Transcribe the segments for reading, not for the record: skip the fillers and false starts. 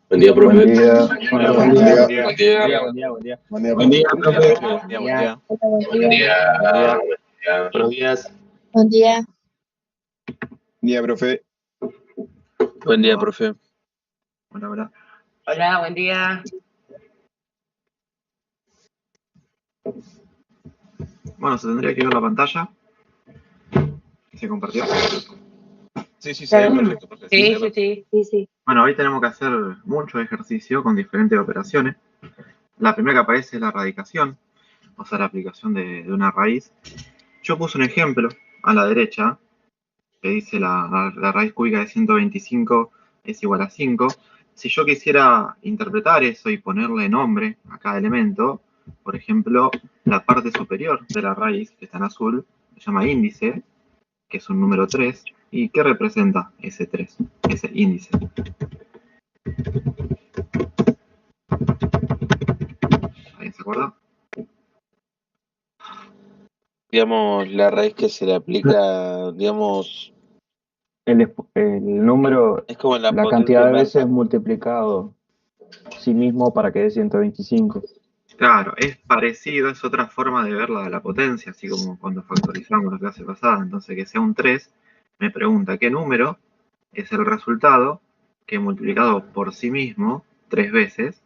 Buen día, profe. Buen día. Hola, Buen buen día. día. Buen día. Buen día, buen día. Buen día, Buen día, Buen día, profe. profe. Buen día, buen día. Buen día. Buenos días. Buen día. Buen día, profe. Buen día, profe. Hola, hola. Hola, buen día. Bueno, se tendría que ver la pantalla. ¿Se compartió? Sí, se ve perfecto, profe. Sí. Bueno, hoy tenemos que hacer mucho ejercicio con diferentes operaciones. La primera que aparece es la radicación, o sea, la aplicación de una raíz. Yo puse un ejemplo a la derecha, que dice la raíz cúbica de 125 es igual a 5. Si yo quisiera interpretar eso y ponerle nombre a cada elemento, por ejemplo, la parte superior de la raíz, que está en azul, se llama índice, que es un número 3. ¿Y qué representa ese 3, ese índice? ¿Alguien se acuerda? Digamos, la raíz que se le aplica, digamos, El número, es como la la potencia cantidad de inversa. veces multiplicado sí mismo para que dé 125. Claro, es parecido, es otra forma de ver la potencia, así como cuando factorizamos la clase pasada. Entonces, que sea un 3, me pregunta qué número es el resultado que multiplicado por sí mismo 3 veces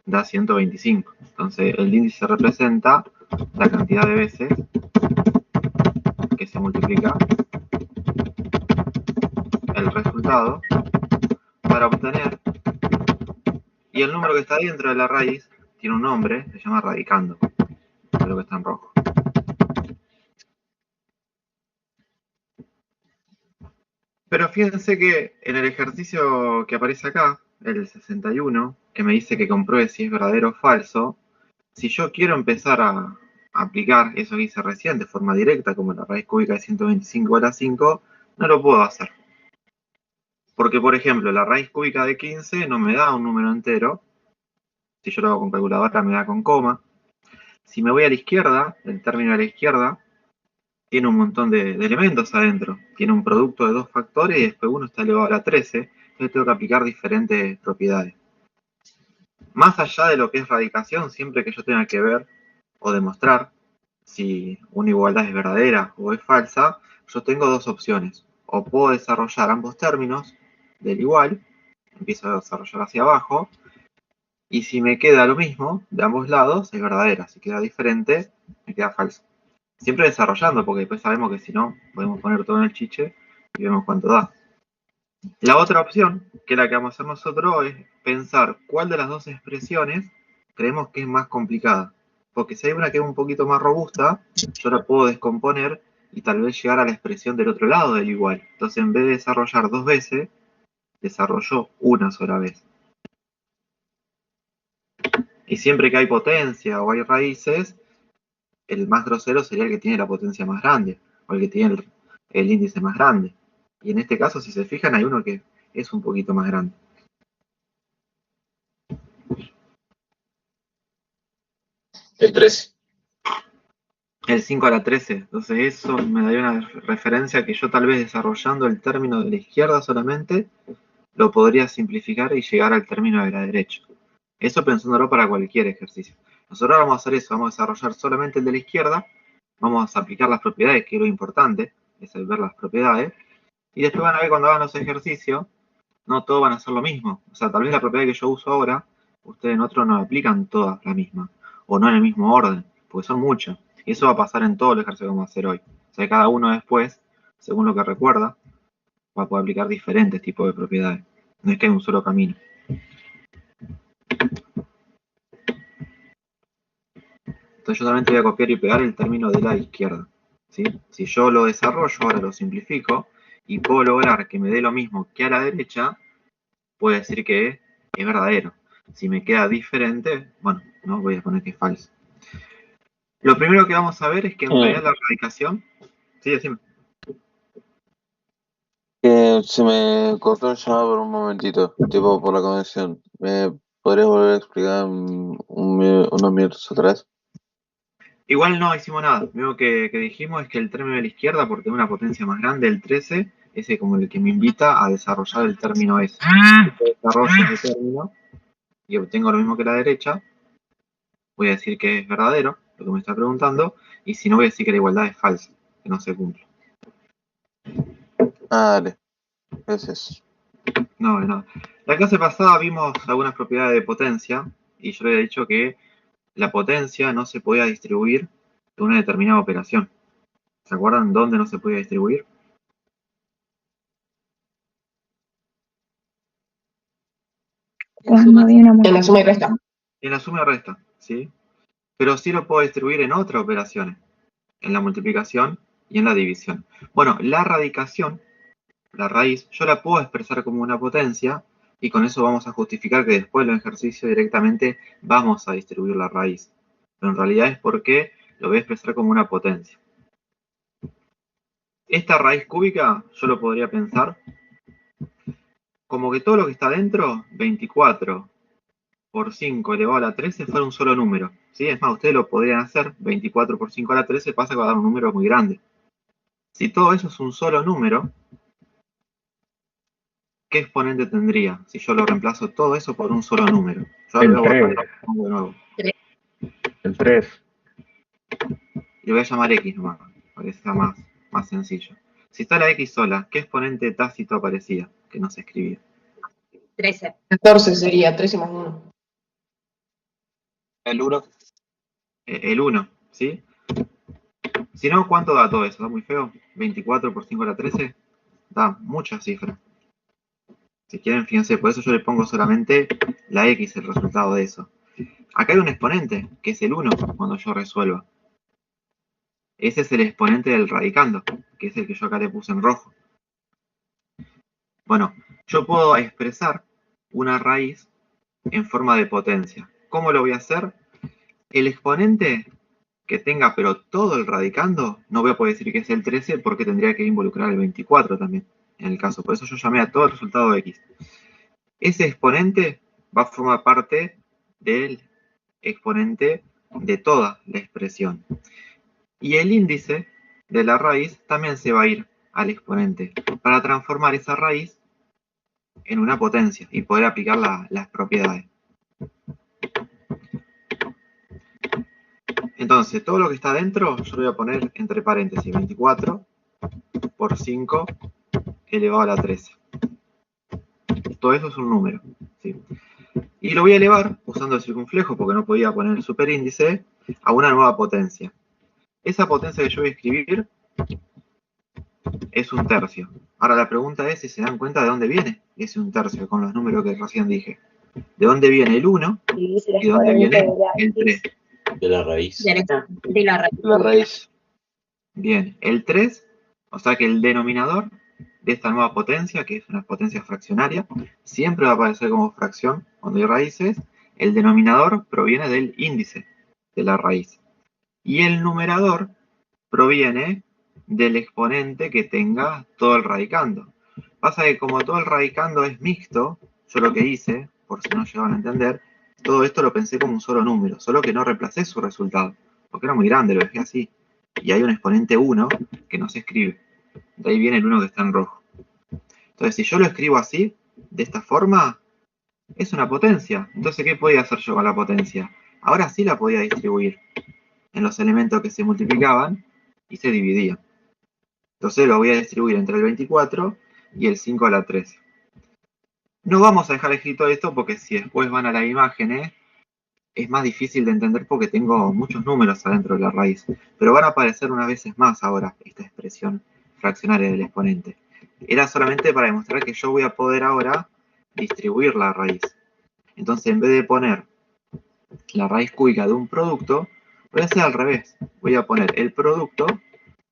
da 125. Entonces, el índice representa la cantidad de veces que se multiplica el resultado para obtener, y el número que está dentro de la raíz tiene un nombre, se llama radicando, que es lo que está en rojo. Pero fíjense que en el ejercicio que aparece acá, el 61, que me dice que compruebe si es verdadero o falso, si yo quiero empezar a aplicar eso que hice recién de forma directa, como la raíz cúbica de 125 igual a 5, no lo puedo hacer. Porque, por ejemplo, la raíz cúbica de 15 no me da un número entero. Si yo lo hago con calculadora me da con coma. Si me voy a la izquierda, el término de la izquierda tiene un montón de elementos adentro. Tiene un producto de dos factores y después uno está elevado a la 13. Entonces tengo que aplicar diferentes propiedades. Más allá de lo que es radicación, siempre que yo tenga que ver o demostrar si una igualdad es verdadera o es falsa, yo tengo dos opciones. O puedo desarrollar ambos términos del igual, empiezo a desarrollar hacia abajo, y si me queda lo mismo de ambos lados, es verdadera. Si queda diferente, me queda falso. Siempre desarrollando, porque después sabemos que si no, podemos poner todo en el chiche y vemos cuánto da. La otra opción, que es la que vamos a hacer nosotros, es pensar cuál de las dos expresiones creemos que es más complicada. Porque si hay una que es un poquito más robusta, yo la puedo descomponer y tal vez llegar a la expresión del otro lado del igual. Entonces, en vez de desarrollar dos veces, desarrollo una sola vez. Y siempre que hay potencia o hay raíces, el más grosero sería el que tiene la potencia más grande, o el que tiene el índice más grande. Y en este caso, si se fijan, hay uno que es un poquito más grande. El 13. El 5 a la 13. Entonces eso me daría una referencia que yo tal vez desarrollando el término de la izquierda solamente, lo podría simplificar y llegar al término de la derecha. Eso pensándolo para cualquier ejercicio. Nosotros vamos a hacer eso, vamos a desarrollar solamente el de la izquierda, vamos a aplicar las propiedades, que es lo importante, es el ver las propiedades, y después van a ver cuando hagan los ejercicios, no todos van a hacer lo mismo. O sea, tal vez la propiedad que yo uso ahora, ustedes en otros no aplican todas la misma, o no en el mismo orden, porque son muchas. Y eso va a pasar en todos los ejercicios que vamos a hacer hoy. O sea, cada uno después, según lo que recuerda, va a poder aplicar diferentes tipos de propiedades. No es que hay un solo camino. Entonces yo solamente voy a copiar y pegar el término de la izquierda. ¿Sí? Si yo lo desarrollo, ahora lo simplifico, y puedo lograr que me dé lo mismo que a la derecha, puedo decir que es verdadero. Si me queda diferente, bueno, no voy a poner que es falso. Lo primero que vamos a ver es que en realidad la radicación... Sí, decime. Se me cortó el llamado por un momentito, tipo por la conexión. ¿Me podrías volver a explicar unos minutos atrás? Igual no hicimos nada. Lo único que dijimos es que el término de la izquierda, por tener una potencia más grande, el 13, ese como el que me invita a desarrollar el término ese. Si desarrollo ese término y obtengo lo mismo que la derecha, voy a decir que es verdadero, lo que me está preguntando, y si no voy a decir que la igualdad es falsa, que no se cumple. Dale. Gracias. No, de nada. La clase pasada vimos algunas propiedades de potencia, y yo le había dicho que la potencia no se podía distribuir de una determinada operación. ¿Se acuerdan dónde no se podía distribuir? Cuando había una En la suma y resta. En la suma y resta, ¿sí? Pero sí lo puedo distribuir en otras operaciones, en la multiplicación y en la división. Bueno, la radicación, la raíz, yo la puedo expresar como una potencia y con eso vamos a justificar que después de los ejercicios directamente vamos a distribuir la raíz. Pero en realidad es porque lo voy a expresar como una potencia. Esta raíz cúbica yo lo podría pensar como que todo lo que está dentro, 24 por 5 elevado a la 13 fuera un solo número. ¿Sí? Es más, ustedes lo podrían hacer, 24 por 5 a la 13 pasa a dar un número muy grande. Si todo eso es un solo número, ¿qué exponente tendría si yo lo reemplazo todo eso por un solo número? Yo ahora El lo voy a 3. borrar, pongo de nuevo. El 3. Y lo voy a llamar X nomás, para que sea más sencillo. Si está la X sola, ¿qué exponente tácito aparecía que no se escribía? 13. 14 sería, 13 más 1. El 1. El 1, ¿sí? Si no, ¿cuánto da todo eso? ¿Da muy feo? 24 por 5 a la 13. Da mucha cifra. Si quieren, fíjense, por eso yo le pongo solamente la X, el resultado de eso. Acá hay un exponente, que es el 1, cuando yo resuelva. Ese es el exponente del radicando, que es el que yo acá le puse en rojo. Bueno, yo puedo expresar una raíz en forma de potencia. ¿Cómo lo voy a hacer? El exponente que tenga pero todo el radicando, no voy a poder decir que es el 13 porque tendría que involucrar el 24 también, en el caso. Por eso yo llamé a todo el resultado de X. Ese exponente va a formar parte del exponente de toda la expresión. Y el índice de la raíz también se va a ir al exponente para transformar esa raíz en una potencia y poder aplicar las propiedades. Entonces, todo lo que está dentro, yo lo voy a poner entre paréntesis, 24 por 5 elevado a la 13. Todo eso es un número, ¿sí? Y lo voy a elevar, usando el circunflejo, porque no podía poner el superíndice, a una nueva potencia. Esa potencia que yo voy a escribir es un tercio. Ahora la pregunta es si se dan cuenta de dónde viene ese un tercio con los números que recién dije. ¿De dónde viene el 1 y de dónde viene el 3? De la raíz. De la raíz. La raíz. Bien, el 3, o sea que el denominador de esta nueva potencia, que es una potencia fraccionaria, siempre va a aparecer como fracción cuando hay raíces. El denominador proviene del índice de la raíz. Y el numerador proviene del exponente que tenga todo el radicando. Pasa que como todo el radicando es mixto, yo lo que hice, por si no llegaban a entender, todo esto lo pensé como un solo número, solo que no reemplacé su resultado, porque era muy grande, lo dejé así. Y hay un exponente 1 que no se escribe. De ahí viene el 1 que está en rojo. Entonces, si yo lo escribo así, de esta forma, es una potencia. Entonces, ¿qué podía hacer yo con la potencia? Ahora sí la podía distribuir en los elementos que se multiplicaban y se dividían. Entonces lo voy a distribuir entre el 24 y el 5 a la 13. No vamos a dejar escrito esto porque si después van a las imágenes es más difícil de entender porque tengo muchos números adentro de la raíz. Pero van a aparecer unas veces más ahora esta expresión fraccionaria del exponente. Era solamente para demostrar que yo voy a poder ahora distribuir la raíz. Entonces en vez de poner la raíz cúbica de un producto, voy a hacer al revés. Voy a poner el producto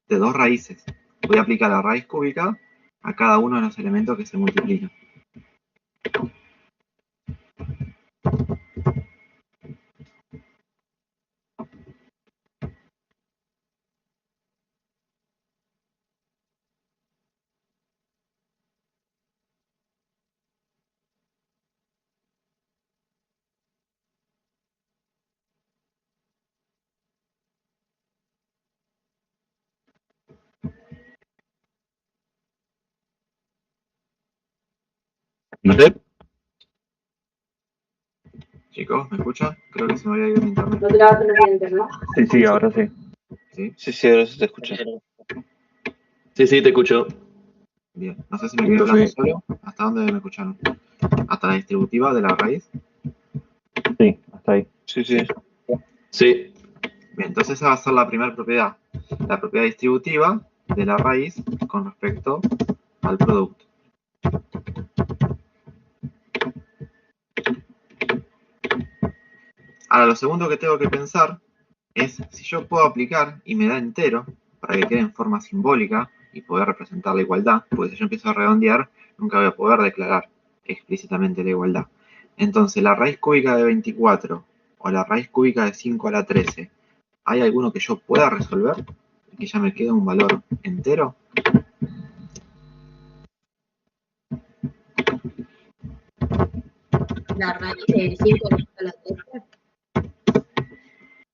de dos raíces. Voy a aplicar la raíz cúbica a cada uno de los elementos que se multiplican. ¿Noté? Chicos, ¿me escuchan? Creo que se me había ido el internet. No te lavas los dientes, ¿no? Sí, ahora sí. ¿Sí? Sí, ahora se te escucha. Sí, te escucho. Bien. No sé si me quedé hablando solo. ¿Hasta dónde me escucharon? ¿Hasta la distributiva de la raíz? Sí, hasta ahí. Sí. Sí. Bien, entonces esa va a ser la primera propiedad. La propiedad distributiva de la raíz con respecto al producto. Ahora, lo segundo que tengo que pensar es si yo puedo aplicar y me da entero para que quede en forma simbólica y poder representar la igualdad, porque si yo empiezo a redondear, nunca voy a poder declarar explícitamente la igualdad. Entonces, la raíz cúbica de 24 o la raíz cúbica de 5 a la 13, ¿hay alguno que yo pueda resolver y que ya me quede un valor entero? La raíz de 5 a la 13.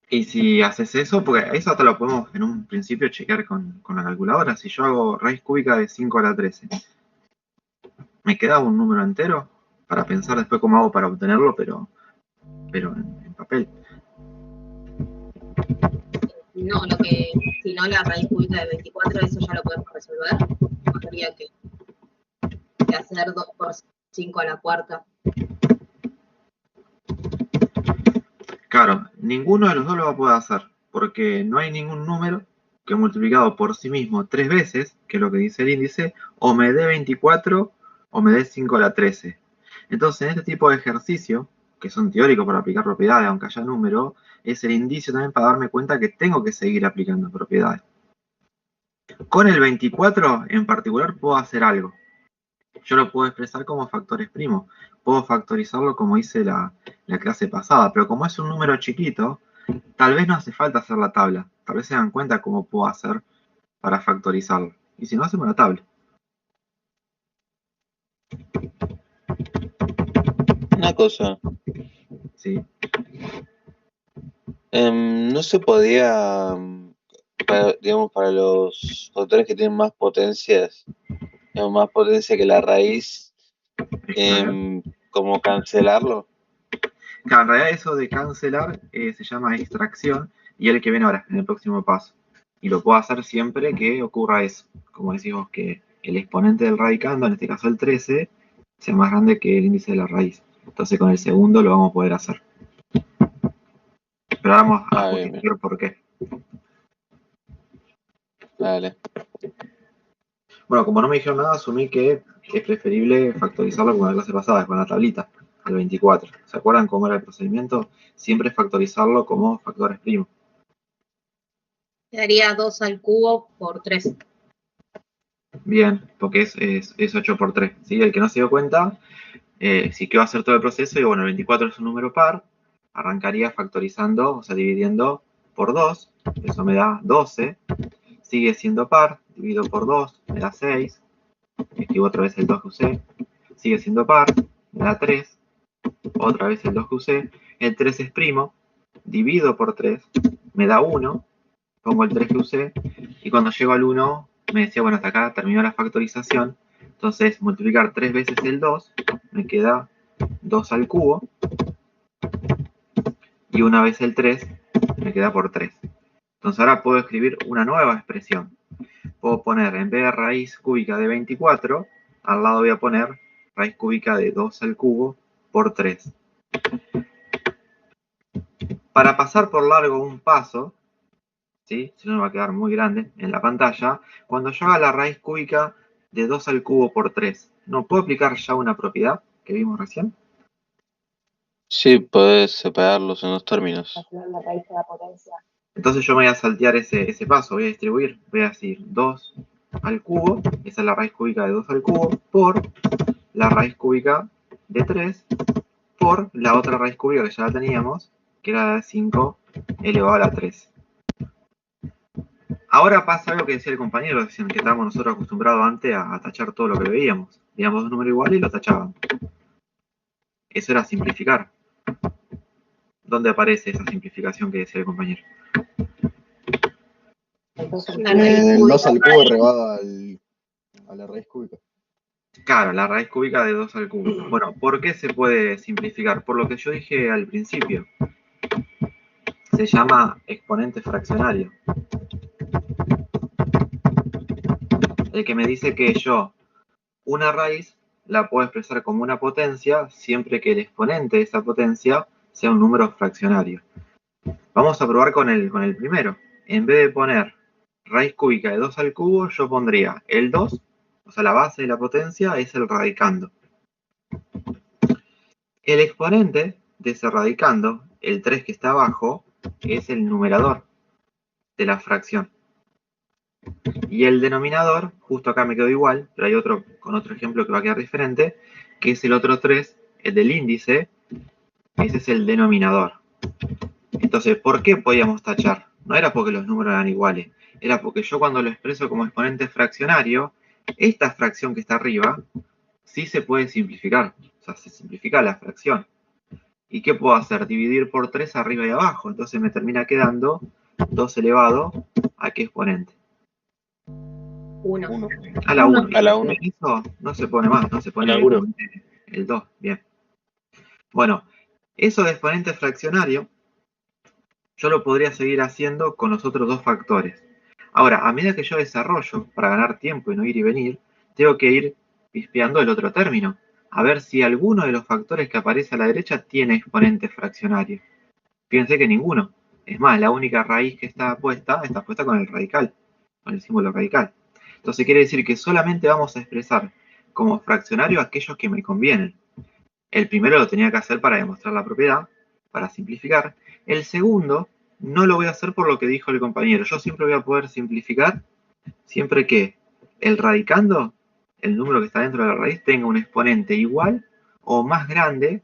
Y si haces eso, porque eso hasta lo podemos en un principio chequear con la calculadora. Si yo hago raíz cúbica de 5 a la 13, ¿me queda un número entero? Para pensar después cómo hago para obtenerlo, pero en papel. No, si no, la raíz cúbica de 24, eso ya lo podemos resolver. Habría que hacer 2 por 5 a la cuarta. Claro, ninguno de los dos lo va a poder hacer, porque no hay ningún número que multiplicado por sí mismo 3 veces, que es lo que dice el índice, o me dé 24 o me dé 5 a la 13. Entonces, en este tipo de ejercicio, que son teóricos para aplicar propiedades, aunque haya número, es el indicio también para darme cuenta que tengo que seguir aplicando propiedades. Con el 24 en particular puedo hacer algo. Yo lo puedo expresar como factores primos. Puedo factorizarlo como hice la clase pasada, pero como es un número chiquito, tal vez no hace falta hacer la tabla. Tal vez se dan cuenta cómo puedo hacer para factorizarlo. Y si no, hacemos la tabla. Una cosa, ¿Sí? no se podía, digamos, para los factores que tienen más potencias, digamos, más potencia que la raíz, como cancelarlo. Claro, en realidad eso de cancelar se llama extracción y es el que viene ahora, en el próximo paso. Y lo puedo hacer siempre que ocurra eso. Como decimos que el exponente del radicando, en este caso el 13, sea más grande que el índice de la raíz. Entonces con el segundo lo vamos a poder hacer. Pero vamos a justificar por qué. Vale. Bueno, como no me dijeron nada, asumí que es preferible factorizarlo como la clase pasada, con la tablita, al 24. ¿Se acuerdan cómo era el procedimiento? Siempre factorizarlo como factores primos. Quedaría 2 al cubo por 3. Bien, porque es 8 por 3. ¿Sí? El que no se dio cuenta, si quiero hacer todo el proceso, y bueno, el 24 es un número par, arrancaría factorizando, o sea, dividiendo por 2, eso me da 12, sigue siendo par, divido por 2, me da 6, escribo otra vez el 2 que usé, sigue siendo par, me da 3, otra vez el 2 que usé, el 3 es primo, divido por 3, me da 1, pongo el 3 que usé, y cuando llego al 1, me decía, bueno, hasta acá terminó la factorización, entonces multiplicar 3 veces el 2, me queda 2 al cubo, y una vez el 3, me queda por 3. Entonces ahora puedo escribir una nueva expresión. Puedo poner, en vez de raíz cúbica de 24, al lado voy a poner raíz cúbica de 2 al cubo por 3. Para pasar por largo un paso, ¿sí? Si no me va a quedar muy grande en la pantalla, cuando yo haga la raíz cúbica de 2 al cubo por 3, ¿no puedo aplicar ya una propiedad que vimos recién? Sí, podés separarlos en los términos. La raíz de la potencia. Entonces yo me voy a saltear ese paso, voy a distribuir, voy a decir 2 al cubo, esa es la raíz cúbica de 2 al cubo, por la raíz cúbica de 3, por la otra raíz cúbica que ya la teníamos, que era de 5 elevado a la 3. Ahora pasa algo que decía el compañero, que estábamos nosotros acostumbrados antes a tachar todo lo que veíamos. Veíamos un número igual y lo tachábamos. Eso era simplificar. ¿Dónde aparece esa simplificación que decía el compañero? La raíz El 2 cúbica. al cubo elevado a la raíz cúbica. Claro, la raíz cúbica de 2 al cubo. Bueno, ¿por qué se puede simplificar? Por lo que yo dije al principio. Se llama exponente fraccionario. El que me dice que yo una raíz la puedo expresar como una potencia siempre que el exponente de esa potencia sea un número fraccionario. Vamos a probar con el primero. En vez de poner raíz cúbica de 2 al cubo, yo pondría el 2, o sea, la base de la potencia es el radicando. El exponente de ese radicando, el 3 que está abajo, es el numerador de la fracción. Y el denominador, justo acá me quedó igual, pero hay otro con otro ejemplo que va a quedar diferente, que es el otro 3, el del índice, ese es el denominador. Entonces, ¿por qué podíamos tachar? No era porque los números eran iguales, era porque yo cuando lo expreso como exponente fraccionario, esta fracción que está arriba, sí se puede simplificar, o sea, se simplifica la fracción. ¿Y qué puedo hacer? Dividir por 3 arriba y abajo, entonces me termina quedando 2 elevado a qué exponente. 1. A la 1. A la 1. Eso no se pone más, no se pone A la 1. el 2. Bien. Bueno, eso de exponente fraccionario, yo lo podría seguir haciendo con los otros dos factores. Ahora, a medida que yo desarrollo, para ganar tiempo y no ir y venir, tengo que ir pispeando el otro término. A ver si alguno de los factores que aparece a la derecha tiene exponente fraccionario. Fíjense que ninguno. Es más, la única raíz que está puesta con el radical, con el símbolo radical. Entonces quiere decir que solamente vamos a expresar como fraccionario aquellos que me convienen. El primero lo tenía que hacer para demostrar la propiedad, para simplificar. El segundo no lo voy a hacer por lo que dijo el compañero. Yo siempre voy a poder simplificar siempre que el radicando, el número que está dentro de la raíz, tenga un exponente igual o más grande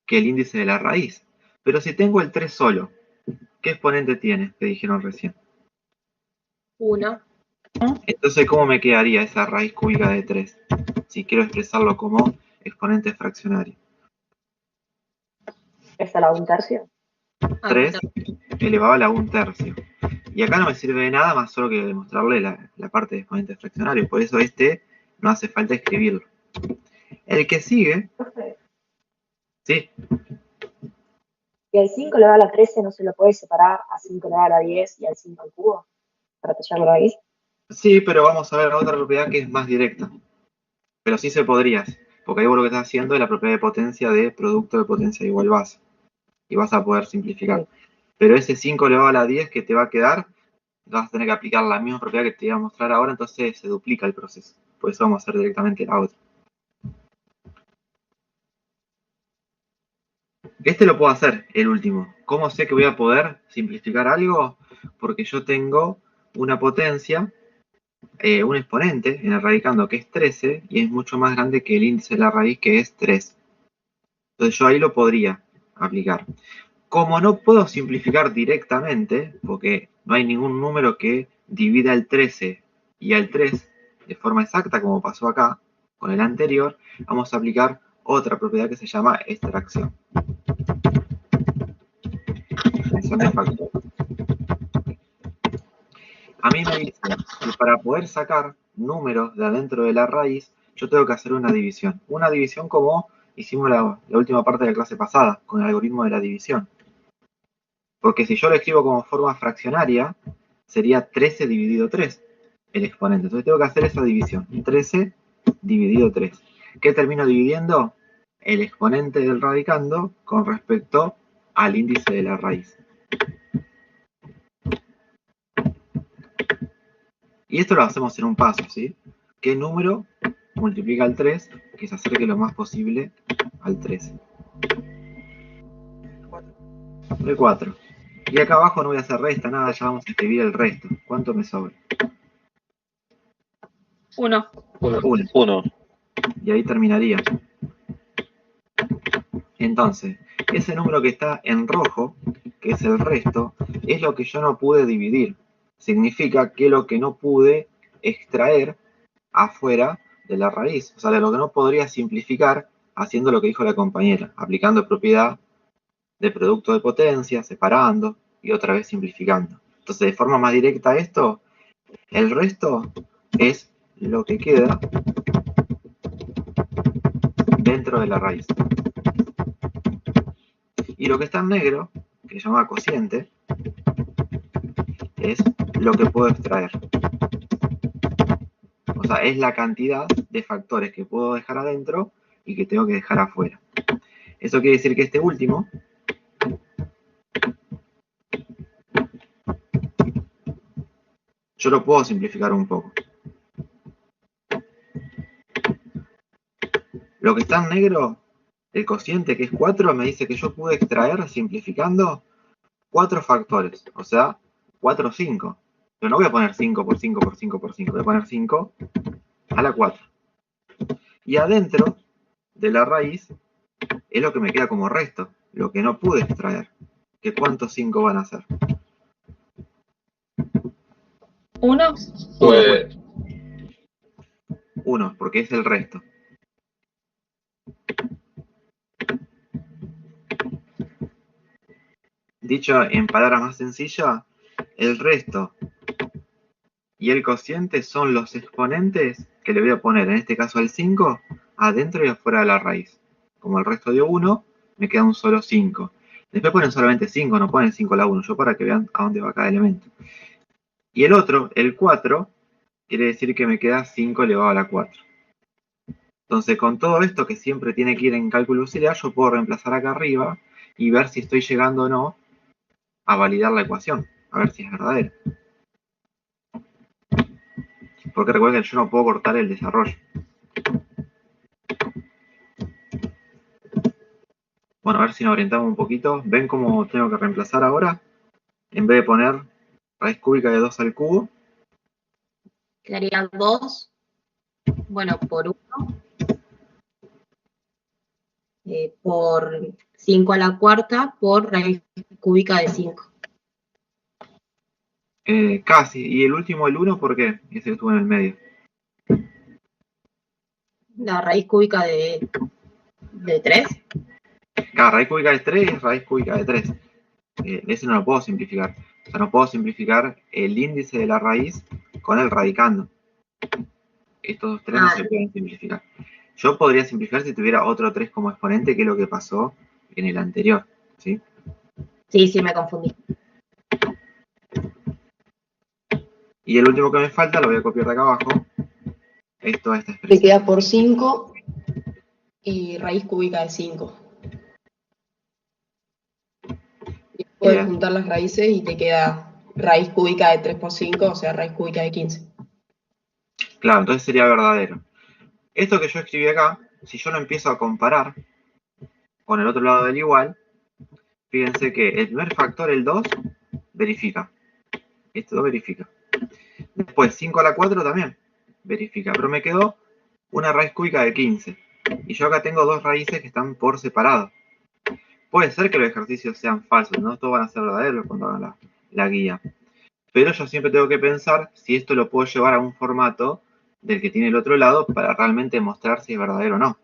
que el índice de la raíz. Pero si tengo el 3 solo, ¿qué exponente tiene? Que dijeron recién. 1. Entonces, ¿cómo me quedaría esa raíz cúbica de 3? Si quiero expresarlo como exponente fraccionario. ¿Es a la 1/3? 3 elevado a la 1/3. Y acá no me sirve de nada más solo que demostrarle la parte de exponente fraccionario. Por eso no hace falta escribirlo. El que sigue... Sí. ¿Y el 5 elevado a la 13 no se lo puede separar a 5 elevado a la 10 y al 5 al cubo? Para tallar la raíz. Sí, pero vamos a ver otra propiedad que es más directa. Pero sí se podría, porque ahí vos lo que estás haciendo es la propiedad de potencia de producto de potencia igual base. Y vas a poder simplificar. Sí. Pero ese 5 elevado a la 10 que te va a quedar, vas a tener que aplicar la misma propiedad que te iba a mostrar ahora, entonces se duplica el proceso. Por eso vamos a hacer directamente la otra. Este lo puedo hacer, el último. ¿Cómo sé que voy a poder simplificar algo? Porque yo tengo una potencia, un exponente en el radicando que es 13 y es mucho más grande que el índice de la raíz que es 3. Entonces yo ahí lo podría aplicar. Como no puedo simplificar directamente, porque no hay ningún número que divida el 13 y al 3 de forma exacta como pasó acá con el anterior, vamos a aplicar otra propiedad que se llama extracción. De factor. A mí me dice que para poder sacar números de adentro de la raíz, yo tengo que hacer una división. Una división como hicimos la última parte de la clase pasada, con el algoritmo de la división. Porque si yo lo escribo como forma fraccionaria, sería 13 dividido 3, el exponente. Entonces tengo que hacer esa división. 13 dividido 3. ¿Qué termino dividiendo? El exponente del radicando con respecto al índice de la raíz. Y esto lo hacemos en un paso, ¿sí? ¿Qué número multiplica el 3 que se acerque lo más posible al 13? El 4. Y acá abajo no voy a hacer resta, nada, ya vamos a escribir el resto. ¿Cuánto me sobra? 1. 1. Y ahí terminaría. Entonces, ese número que está en rojo, que es el resto, es lo que yo no pude dividir. Significa que lo que no pude extraer afuera de la raíz. O sea, de lo que no podría simplificar haciendo lo que dijo la compañera, aplicando propiedad de producto de potencia, separando y otra vez simplificando. Entonces, de forma más directa esto, el resto es lo que queda dentro de la raíz. Y lo que está en negro, que se llama cociente, es lo que puedo extraer. O sea, es la cantidad de factores que puedo dejar adentro y que tengo que dejar afuera. Eso quiere decir que este último yo lo puedo simplificar un poco. Lo que está en negro, el cociente, que es 4, me dice que yo pude extraer, simplificando, 4 factores. O sea, 4 o 5. Pero no voy a poner 5 por 5 por 5 por 5. Voy a poner 5 a la 4. Y adentro de la raíz es lo que me queda como resto. Lo que no pude extraer. ¿Que cuántos 5 van a ser? ¿Uno? Pues, 1, porque es el resto. Dicho en palabras más sencillas, el resto y el cociente son los exponentes que le voy a poner, en este caso al 5, adentro y afuera de la raíz. Como el resto dio 1, me queda un solo 5. Después ponen solamente 5, no ponen 5 a la 1, yo para que vean a dónde va cada elemento. Y el otro, el 4, quiere decir que me queda 5 elevado a la 4. Entonces, con todo esto que siempre tiene que ir en cálculo auxiliar, yo puedo reemplazar acá arriba y ver si estoy llegando o no a validar la ecuación, a ver si es verdadera. Porque recuerden que yo no puedo cortar el desarrollo. Bueno, a ver si nos orientamos un poquito. ¿Ven cómo tengo que reemplazar ahora? En vez de poner raíz cúbica de 2 al cubo, Quedaría 2, bueno, por 1, por 5 a la cuarta, por raíz cúbica de 5. casi. Y el último, el 1, ¿por qué? Ese que estuvo en el medio. La raíz cúbica de 3. Cada raíz cúbica de 3 es raíz cúbica de 3. Ese no lo puedo simplificar. O sea, no puedo simplificar el índice de la raíz con el radicando. Estos dos 3 no se pueden simplificar. Yo podría simplificar si tuviera otro 3 como exponente, que es lo que pasó en el anterior. ¿Sí? Sí, me confundí. Y el último que me falta, lo voy a copiar de acá abajo, es toda esta Te expresión. queda por 5 y raíz cúbica de 5. Y puedes Bien. juntar las raíces y te queda raíz cúbica de 3 por 5, o sea, raíz cúbica de 15. Claro, entonces sería verdadero. Esto que yo escribí acá, si yo lo empiezo a comparar con el otro lado del igual, fíjense que el primer factor, el 2, verifica. Esto verifica. Después 5 a la 4 también verifica, pero me quedó una raíz cúbica de 15. Y yo acá tengo dos raíces que están por separado. Puede ser que los ejercicios sean falsos, no todos van a ser verdaderos cuando hagan la guía. Pero yo siempre tengo que pensar si esto lo puedo llevar a un formato del que tiene el otro lado para realmente mostrar si es verdadero o no.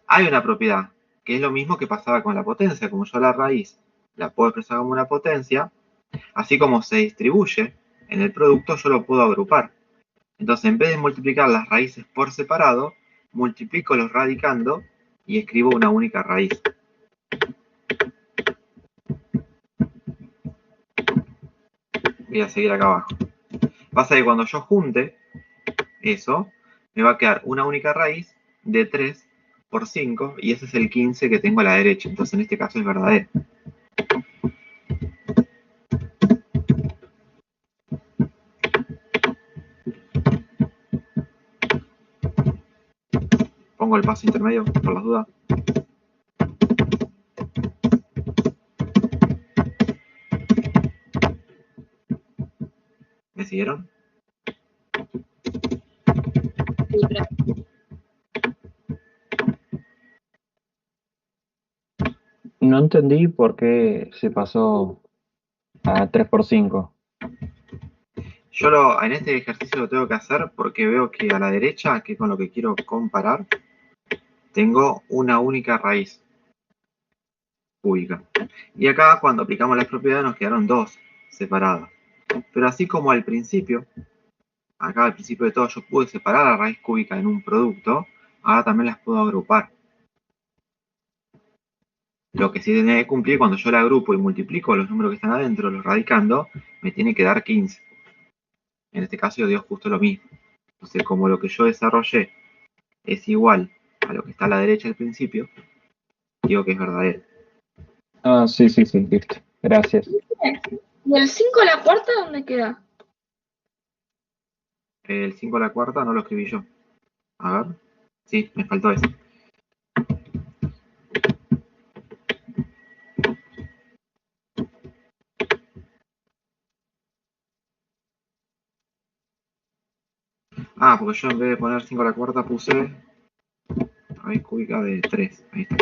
Hay una propiedad, que es lo mismo que pasaba con la potencia. Como yo la raíz la puedo expresar como una potencia, así como se distribuye en el producto, yo lo puedo agrupar. Entonces, en vez de multiplicar las raíces por separado, multiplico los radicando y escribo una única raíz. Voy a seguir acá abajo. Pasa que cuando yo junte eso, me va a quedar una única raíz de 3 por 5, y ese es el 15 que tengo a la derecha. Entonces, en este caso es verdadero. Pongo el paso intermedio por las dudas. ¿Me siguieron? Sí, pero No entendí por qué se pasó a 3 por 5. Yo en este ejercicio lo tengo que hacer porque veo que a la derecha, que es con lo que quiero comparar, tengo una única raíz cúbica. Y acá, cuando aplicamos las propiedades, nos quedaron dos separadas. Pero así como al principio, acá al principio de todo yo pude separar la raíz cúbica en un producto, ahora también las puedo agrupar. Lo que sí tiene que cumplir cuando yo la agrupo y multiplico los números que están adentro, los radicando, me tiene que dar 15. En este caso yo dio justo lo mismo. Entonces, como lo que yo desarrollé es igual a lo que está a la derecha al principio, digo que es verdadero. Ah, sí, listo. Gracias. ¿Y el 5 a la cuarta dónde queda? El 5 a la cuarta no lo escribí yo. A ver. Sí, me faltó eso. Ah, porque yo en vez de poner 5 a la cuarta puse raíz cúbica de 3. Ahí está.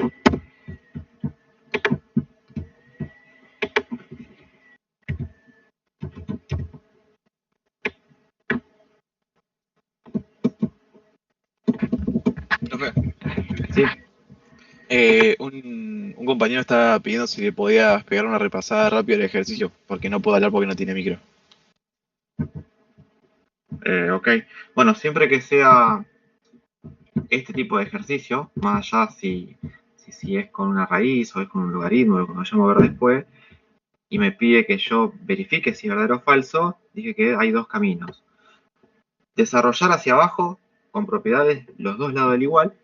Profe, Sí. un compañero estaba pidiendo si le podías pegar una repasada rápida al ejercicio, porque no puedo hablar porque no tiene micro. Ok. Bueno, siempre que sea este tipo de ejercicio, más allá si es con una raíz o es con un logaritmo, lo que vayamos a ver después, y me pide que yo verifique si es verdadero o falso, dije que hay dos caminos. Desarrollar hacia abajo con propiedades los dos lados del igual,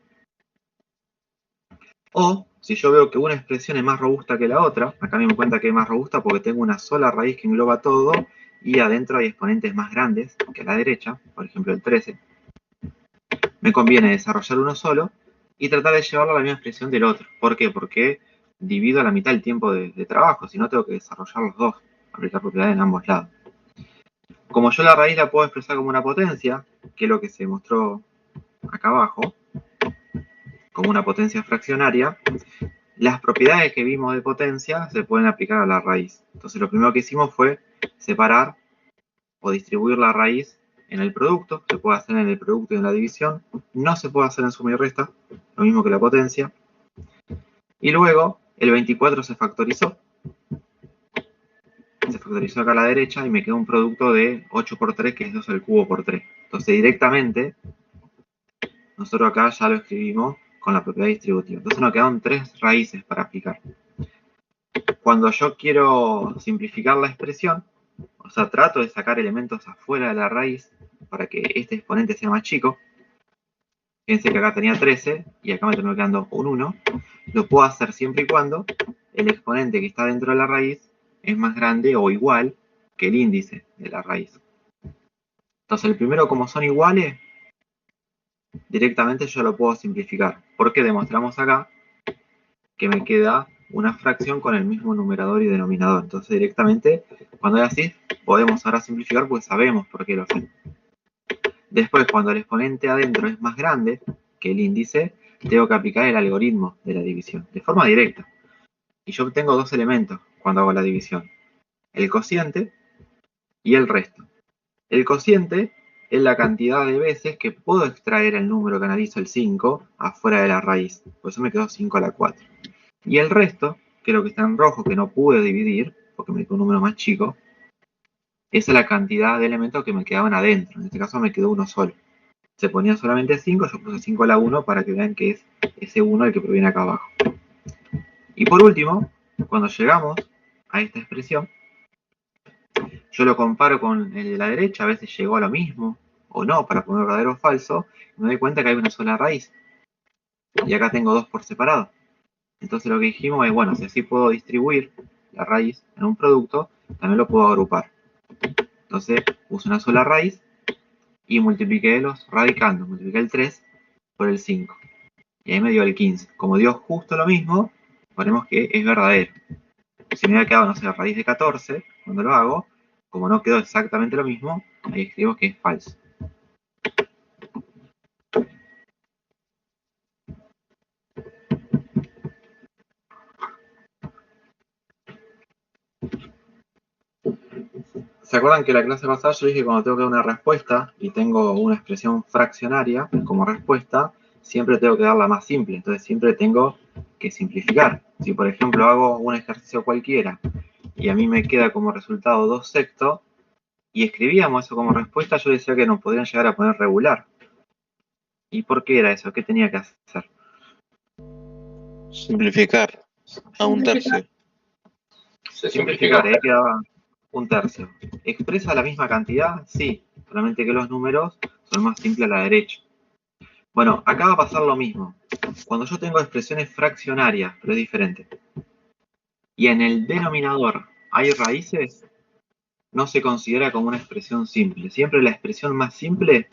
o si yo veo que una expresión es más robusta que la otra, acá me doy cuenta que es más robusta porque tengo una sola raíz que engloba todo y adentro hay exponentes más grandes que a la derecha, por ejemplo el 13, me conviene desarrollar uno solo y tratar de llevarlo a la misma expresión del otro. ¿Por qué? Porque divido a la mitad el tiempo de trabajo, si no tengo que desarrollar los dos, aplicar propiedades en ambos lados. Como yo la raíz la puedo expresar como una potencia, que es lo que se mostró acá abajo, como una potencia fraccionaria, las propiedades que vimos de potencia se pueden aplicar a la raíz. Entonces lo primero que hicimos fue separar o distribuir la raíz en el producto. Se puede hacer en el producto y en la división. No se puede hacer en suma y resta, lo mismo que la potencia. Y luego el 24 se factorizó. Se factorizó acá a la derecha y me quedó un producto de 8 por 3, que es 2 al cubo por 3. Entonces directamente, nosotros acá ya lo escribimos con la propiedad distributiva. Entonces nos quedaron 3 raíces para aplicar. Cuando yo quiero simplificar la expresión, o sea, trato de sacar elementos afuera de la raíz para que este exponente sea más chico. Fíjense que acá tenía 13 y acá me terminó quedando un 1. Lo puedo hacer siempre y cuando el exponente que está dentro de la raíz es más grande o igual que el índice de la raíz. Entonces el primero, como son iguales, directamente yo lo puedo simplificar. Porque demostramos acá que me queda una fracción con el mismo numerador y denominador. Entonces directamente, cuando es así, podemos ahora simplificar porque sabemos por qué lo hacemos. Después, cuando el exponente adentro es más grande que el índice, tengo que aplicar el algoritmo de la división, de forma directa. Y yo obtengo dos elementos cuando hago la división. El cociente y el resto. El cociente es la cantidad de veces que puedo extraer el número que analizo, el 5, afuera de la raíz. Por eso me quedó 5 a la 4. Y el resto, que es lo que está en rojo, que no pude dividir, porque me quedó un número más chico, esa es la cantidad de elementos que me quedaban adentro. En este caso me quedó uno solo. Se ponía solamente 5, yo puse 5 a la 1 para que vean que es ese 1 el que proviene acá abajo. Y por último, cuando llegamos a esta expresión, yo lo comparo con el de la derecha, a veces llegó a lo mismo, o no, para poner verdadero o falso, y me doy cuenta que hay una sola raíz. Y acá tengo dos por separado. Entonces lo que dijimos es, bueno, si así puedo distribuir la raíz en un producto, también lo puedo agrupar. Entonces puse una sola raíz y multipliqué los radicandos. Multipliqué el 3 por el 5. Y ahí me dio el 15. Como dio justo lo mismo, ponemos que es verdadero. Si me hubiera quedado, no sé, raíz de 14, cuando lo hago, como no quedó exactamente lo mismo, ahí escribo que es falso. ¿Se acuerdan que la clase pasada yo dije que cuando tengo que dar una respuesta y tengo una expresión fraccionaria como respuesta, siempre tengo que dar la más simple? Entonces siempre tengo que simplificar. Si por ejemplo hago un ejercicio cualquiera y a mí me queda como resultado 2 sextos y escribíamos eso como respuesta, yo decía que nos podrían llegar a poner regular. ¿Y por qué era eso? ¿Qué tenía que hacer? Simplificar a un tercio. Se Simplificar, simplificó. quedaba un tercio. ¿Expresa la misma cantidad? Sí, solamente que los números son más simples a la derecha. Bueno, acá va a pasar lo mismo. Cuando yo tengo expresiones fraccionarias, pero es diferente, y en el denominador hay raíces, no se considera como una expresión simple. Siempre la expresión más simple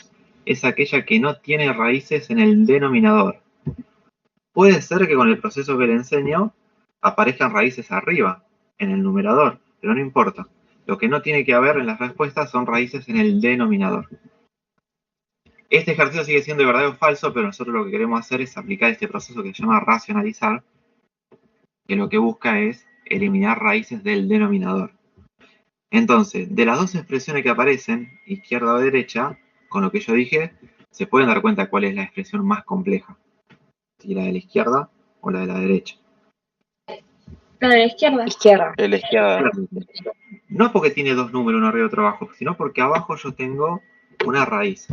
es aquella que no tiene raíces en el denominador. Puede ser que con el proceso que le enseño aparezcan raíces arriba, en el numerador, pero no importa. Lo que no tiene que haber en las respuestas son raíces en el denominador. Este ejercicio sigue siendo verdadero o falso, pero nosotros lo que queremos hacer es aplicar este proceso que se llama racionalizar, que lo que busca es eliminar raíces del denominador. Entonces, de las dos expresiones que aparecen, izquierda o derecha, con lo que yo dije, se pueden dar cuenta cuál es la expresión más compleja. Si la de la izquierda o la de la derecha. La de la izquierda. Izquierda. El izquierda. No porque tiene dos números uno arriba y otro abajo, sino porque abajo yo tengo una raíz.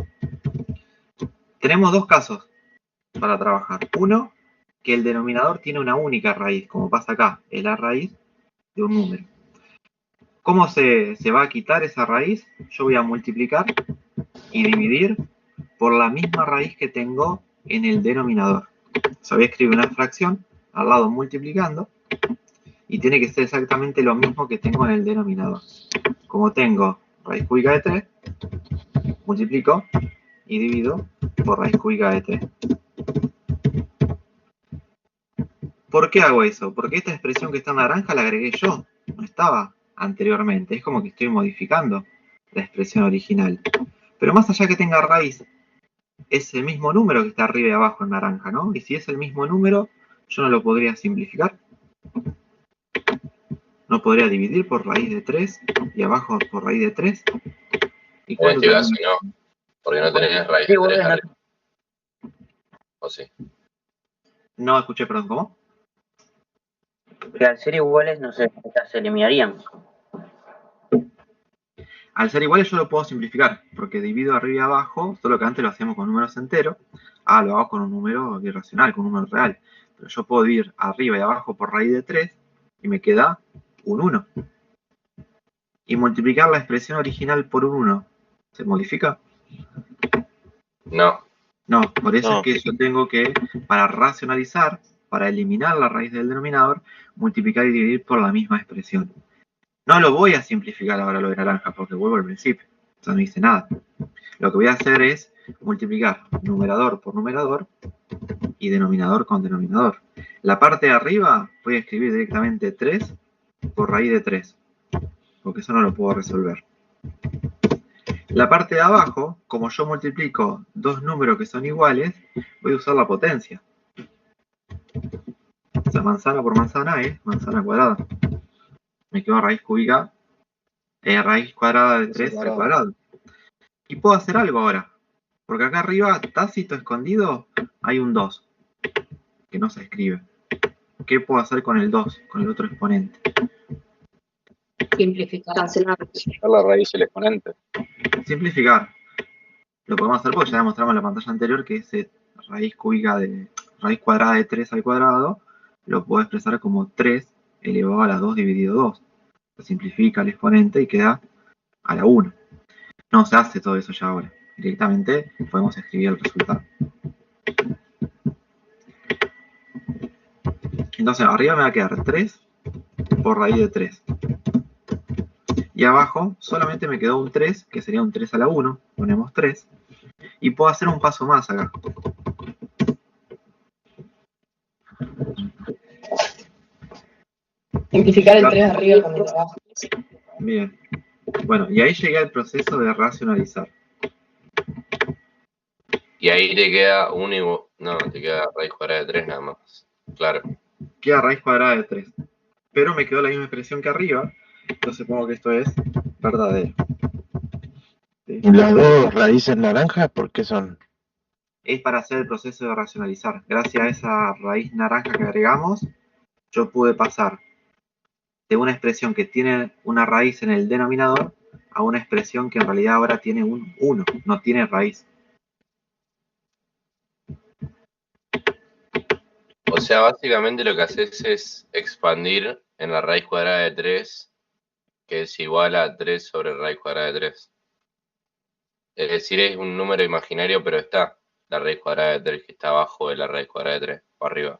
Tenemos dos casos para trabajar. Uno, que el denominador tiene una única raíz, como pasa acá, es la raíz de un número. ¿Cómo se va a quitar esa raíz? Yo voy a multiplicar y dividir por la misma raíz que tengo en el denominador. O sea, voy a escribir una fracción al lado multiplicando y tiene que ser exactamente lo mismo que tengo en el denominador. Como tengo raíz cúbica de 3, multiplico y divido por raíz cúbica de 3. ¿Por qué hago eso? Porque esta expresión que está en naranja la agregué yo, no estaba anteriormente. Es como que estoy modificando la expresión original. Pero más allá que tenga raíz, es el mismo número que está arriba y abajo en naranja, ¿no? Y si es el mismo número, yo no lo podría simplificar. No podría dividir por raíz de 3 y abajo por raíz de 3. ¿Y En este caso también? no, porque no tenés raíz Sí, de vos 3 no- arriba. ¿O sí? No escuché, perdón, ¿cómo? que al ser iguales no se eliminarían. Al ser iguales yo lo puedo simplificar, porque divido arriba y abajo, solo que antes lo hacíamos con números enteros. Lo hago con un número irracional, con un número real. Pero yo puedo dividir arriba y abajo por raíz de 3 y me queda un 1. Y multiplicar la expresión original por un 1, ¿se modifica? No. No, por eso No. es que yo tengo que, para racionalizar, para eliminar la raíz del denominador, multiplicar y dividir por la misma expresión. No lo voy a simplificar ahora lo de naranja, porque vuelvo al principio. O sea, no hice nada. Lo que voy a hacer es multiplicar numerador por numerador y denominador con denominador. La parte de arriba voy a escribir directamente 3 por raíz de 3, porque eso no lo puedo resolver. La parte de abajo, como yo multiplico dos números que son iguales, voy a usar la potencia. O sea, manzana por manzana es manzana cuadrada. Me quedo raíz cúbica, raíz cuadrada de 3 al cuadrado. Y puedo hacer algo ahora. Porque acá arriba, tácito, escondido, hay un 2. Que no se escribe. ¿Qué puedo hacer con el 2? Con el otro exponente. Simplificar. Cancelar. La raíz del exponente. Simplificar. Lo podemos hacer porque ya demostramos en la pantalla anterior que ese raíz cuadrada de 3 al cuadrado lo puedo expresar como 3 elevado a la 2 dividido 2. Se simplifica el exponente y queda a la 1. No se hace todo eso ya ahora. Directamente podemos escribir el resultado. Entonces arriba me va a quedar 3 por raíz de 3. Y abajo solamente me quedó un 3, que sería un 3 a la 1. Ponemos 3. Y puedo hacer un paso más acá. Simplificar el 3 arriba con el de abajo. Bien. Bueno, y ahí llegué al proceso de racionalizar. Y ahí te queda un igual. No, te queda raíz cuadrada de 3 nada más. Claro. Queda raíz cuadrada de 3. Pero me quedó la misma expresión que arriba. Entonces supongo que esto es verdadero. ¿Sí? Las dos raíces naranjas, ¿por qué son? Es para hacer el proceso de racionalizar. Gracias a esa raíz naranja que agregamos, yo pude pasar de una expresión que tiene una raíz en el denominador a una expresión que en realidad ahora tiene un 1, no tiene raíz. O sea, básicamente lo que haces es expandir en la raíz cuadrada de 3, que es igual a 3 sobre raíz cuadrada de 3. Es decir, es un número imaginario, pero está la raíz cuadrada de 3, que está abajo de la raíz cuadrada de 3, o arriba.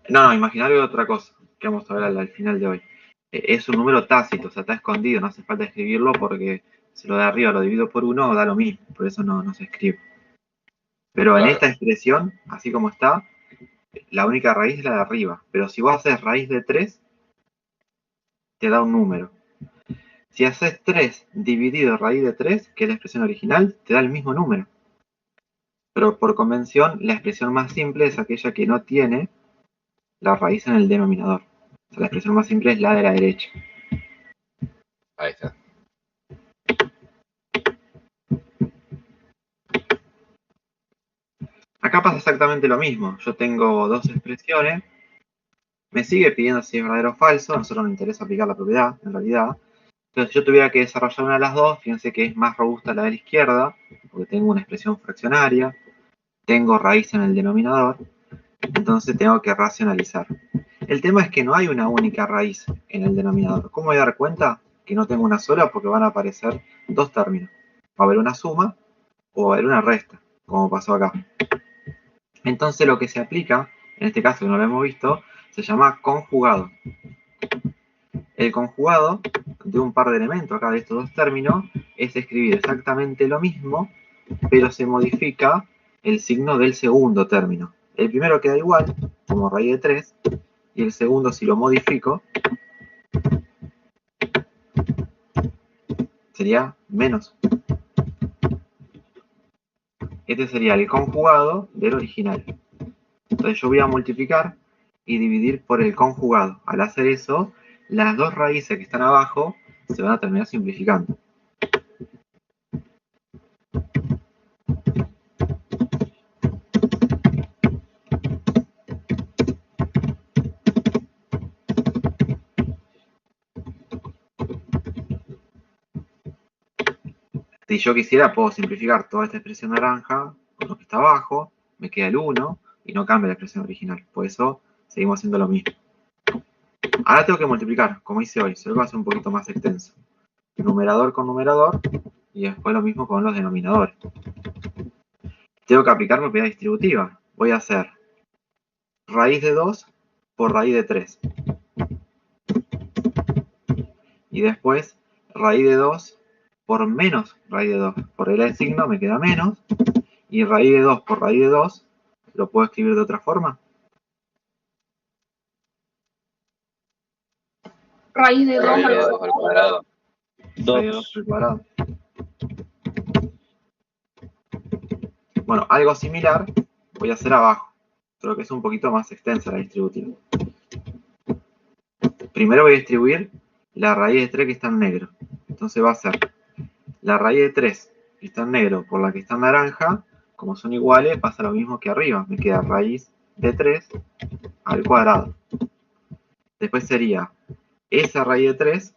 No, imaginario es otra cosa, que vamos a ver al final de hoy. Es un número tácito, o sea, está escondido, no hace falta escribirlo porque si lo de arriba lo divido por 1 da lo mismo, por eso no se escribe. Pero en Claro. esta expresión, así como está, la única raíz es la de arriba. Pero si vos haces raíz de 3, te da un número. Si haces 3 dividido raíz de 3, que es la expresión original, te da el mismo número. Pero por convención, la expresión más simple es aquella que no tiene la raíz en el denominador. O sea, la expresión más simple es la de la derecha. Ahí está. Acá pasa exactamente lo mismo. Yo tengo dos expresiones. Me sigue pidiendo si es verdadero o falso. A nosotros nos interesa aplicar la propiedad, en realidad. Entonces, si yo tuviera que desarrollar una de las dos, fíjense que es más robusta la de la izquierda, porque tengo una expresión fraccionaria, tengo raíz en el denominador, entonces tengo que racionalizar. El tema es que no hay una única raíz en el denominador. ¿Cómo voy a dar cuenta que no tengo una sola? Porque van a aparecer dos términos. Va a haber una suma o va a haber una resta, como pasó acá. Entonces lo que se aplica, en este caso que no lo hemos visto, se llama conjugado. El conjugado de un par de elementos acá de estos dos términos es escribir exactamente lo mismo, pero se modifica el signo del segundo término. El primero queda igual, como raíz de 3, y el segundo, si lo modifico, sería menos. Este sería el conjugado del original. Entonces yo voy a multiplicar y dividir por el conjugado. Al hacer eso, las dos raíces que están abajo se van a terminar simplificando. Si yo quisiera, puedo simplificar toda esta expresión naranja con lo que está abajo, me queda el 1 y no cambia la expresión original. Por eso seguimos haciendo lo mismo. Ahora tengo que multiplicar, como hice hoy, solo que va a ser un poquito más extenso. Numerador con numerador y después lo mismo con los denominadores. Tengo que aplicar propiedad distributiva. Voy a hacer raíz de 2 por raíz de 3. Y después raíz de 2 por menos raíz de 2. Por el signo me queda menos. Y raíz de 2 por raíz de 2, ¿lo puedo escribir de otra forma? Raíz de 2 Raíz de 2 al cuadrado. Raíz de 2 al cuadrado. Bueno, algo similar voy a hacer abajo, solo que es un poquito más extensa la distributiva. Primero voy a distribuir la raíz de 3 que está en negro. Entonces va a ser la raíz de 3 que está en negro por la que está en naranja. Como son iguales, pasa lo mismo que arriba. Me queda raíz de 3 al cuadrado. Después sería esa raíz de 3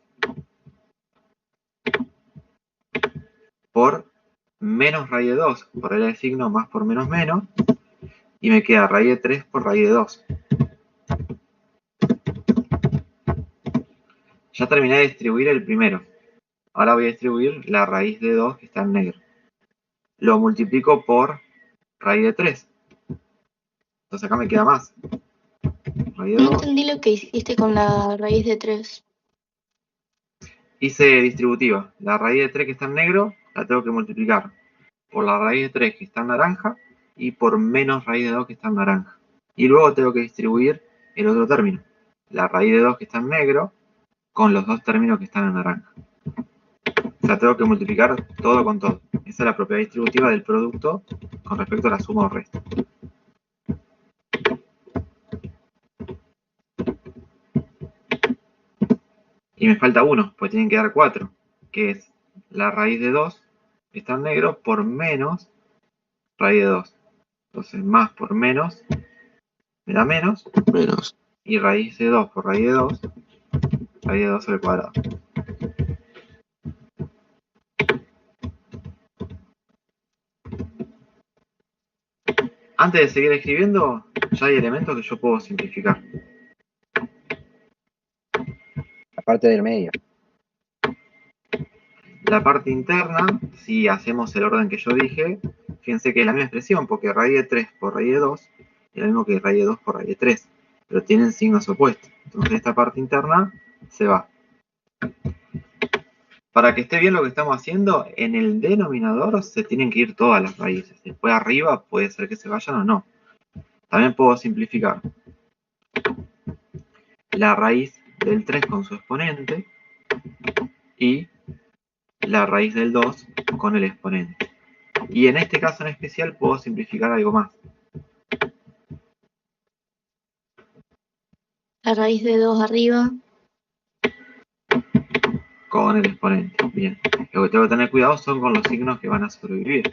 por menos raíz de 2. Por el signo más por menos menos. Y me queda raíz de 3 por raíz de 2. Ya terminé de distribuir el primero. Ahora voy a distribuir la raíz de 2 que está en negro. Lo multiplico por raíz de 3. Entonces acá me queda más. Raíz de No 2. entendí lo que hiciste con la raíz de 3. Hice distributiva. La raíz de 3 que está en negro la tengo que multiplicar por la raíz de 3 que está en naranja y por menos raíz de 2 que está en naranja. Y luego tengo que distribuir el otro término. La raíz de 2 que está en negro con los dos términos que están en naranja. O sea, tengo que multiplicar todo con todo. Esa es la propiedad distributiva del producto con respecto a la suma o resta. Y me falta uno, pues tienen que dar 4, que es la raíz de 2, que está en negro, por menos raíz de 2. Entonces, más por menos, me da menos. Menos. Y raíz de 2 por raíz de 2, raíz de 2 al cuadrado. Antes de seguir escribiendo, ya hay elementos que yo puedo simplificar. La parte del medio. La parte interna, si hacemos el orden que yo dije, fíjense que es la misma expresión, porque raíz de 3 por raíz de 2 es lo mismo que raíz de 2 por raíz de 3, pero tienen signos opuestos. Entonces esta parte interna se va. Para que esté bien lo que estamos haciendo, en el denominador se tienen que ir todas las raíces. Después arriba puede ser que se vayan o no. También puedo simplificar la raíz del 3 con su exponente y la raíz del 2 con el exponente. Y en este caso en especial puedo simplificar algo más. La raíz de 2 arriba. Con el exponente. Bien. Lo que tengo que tener cuidado son con los signos que van a sobrevivir.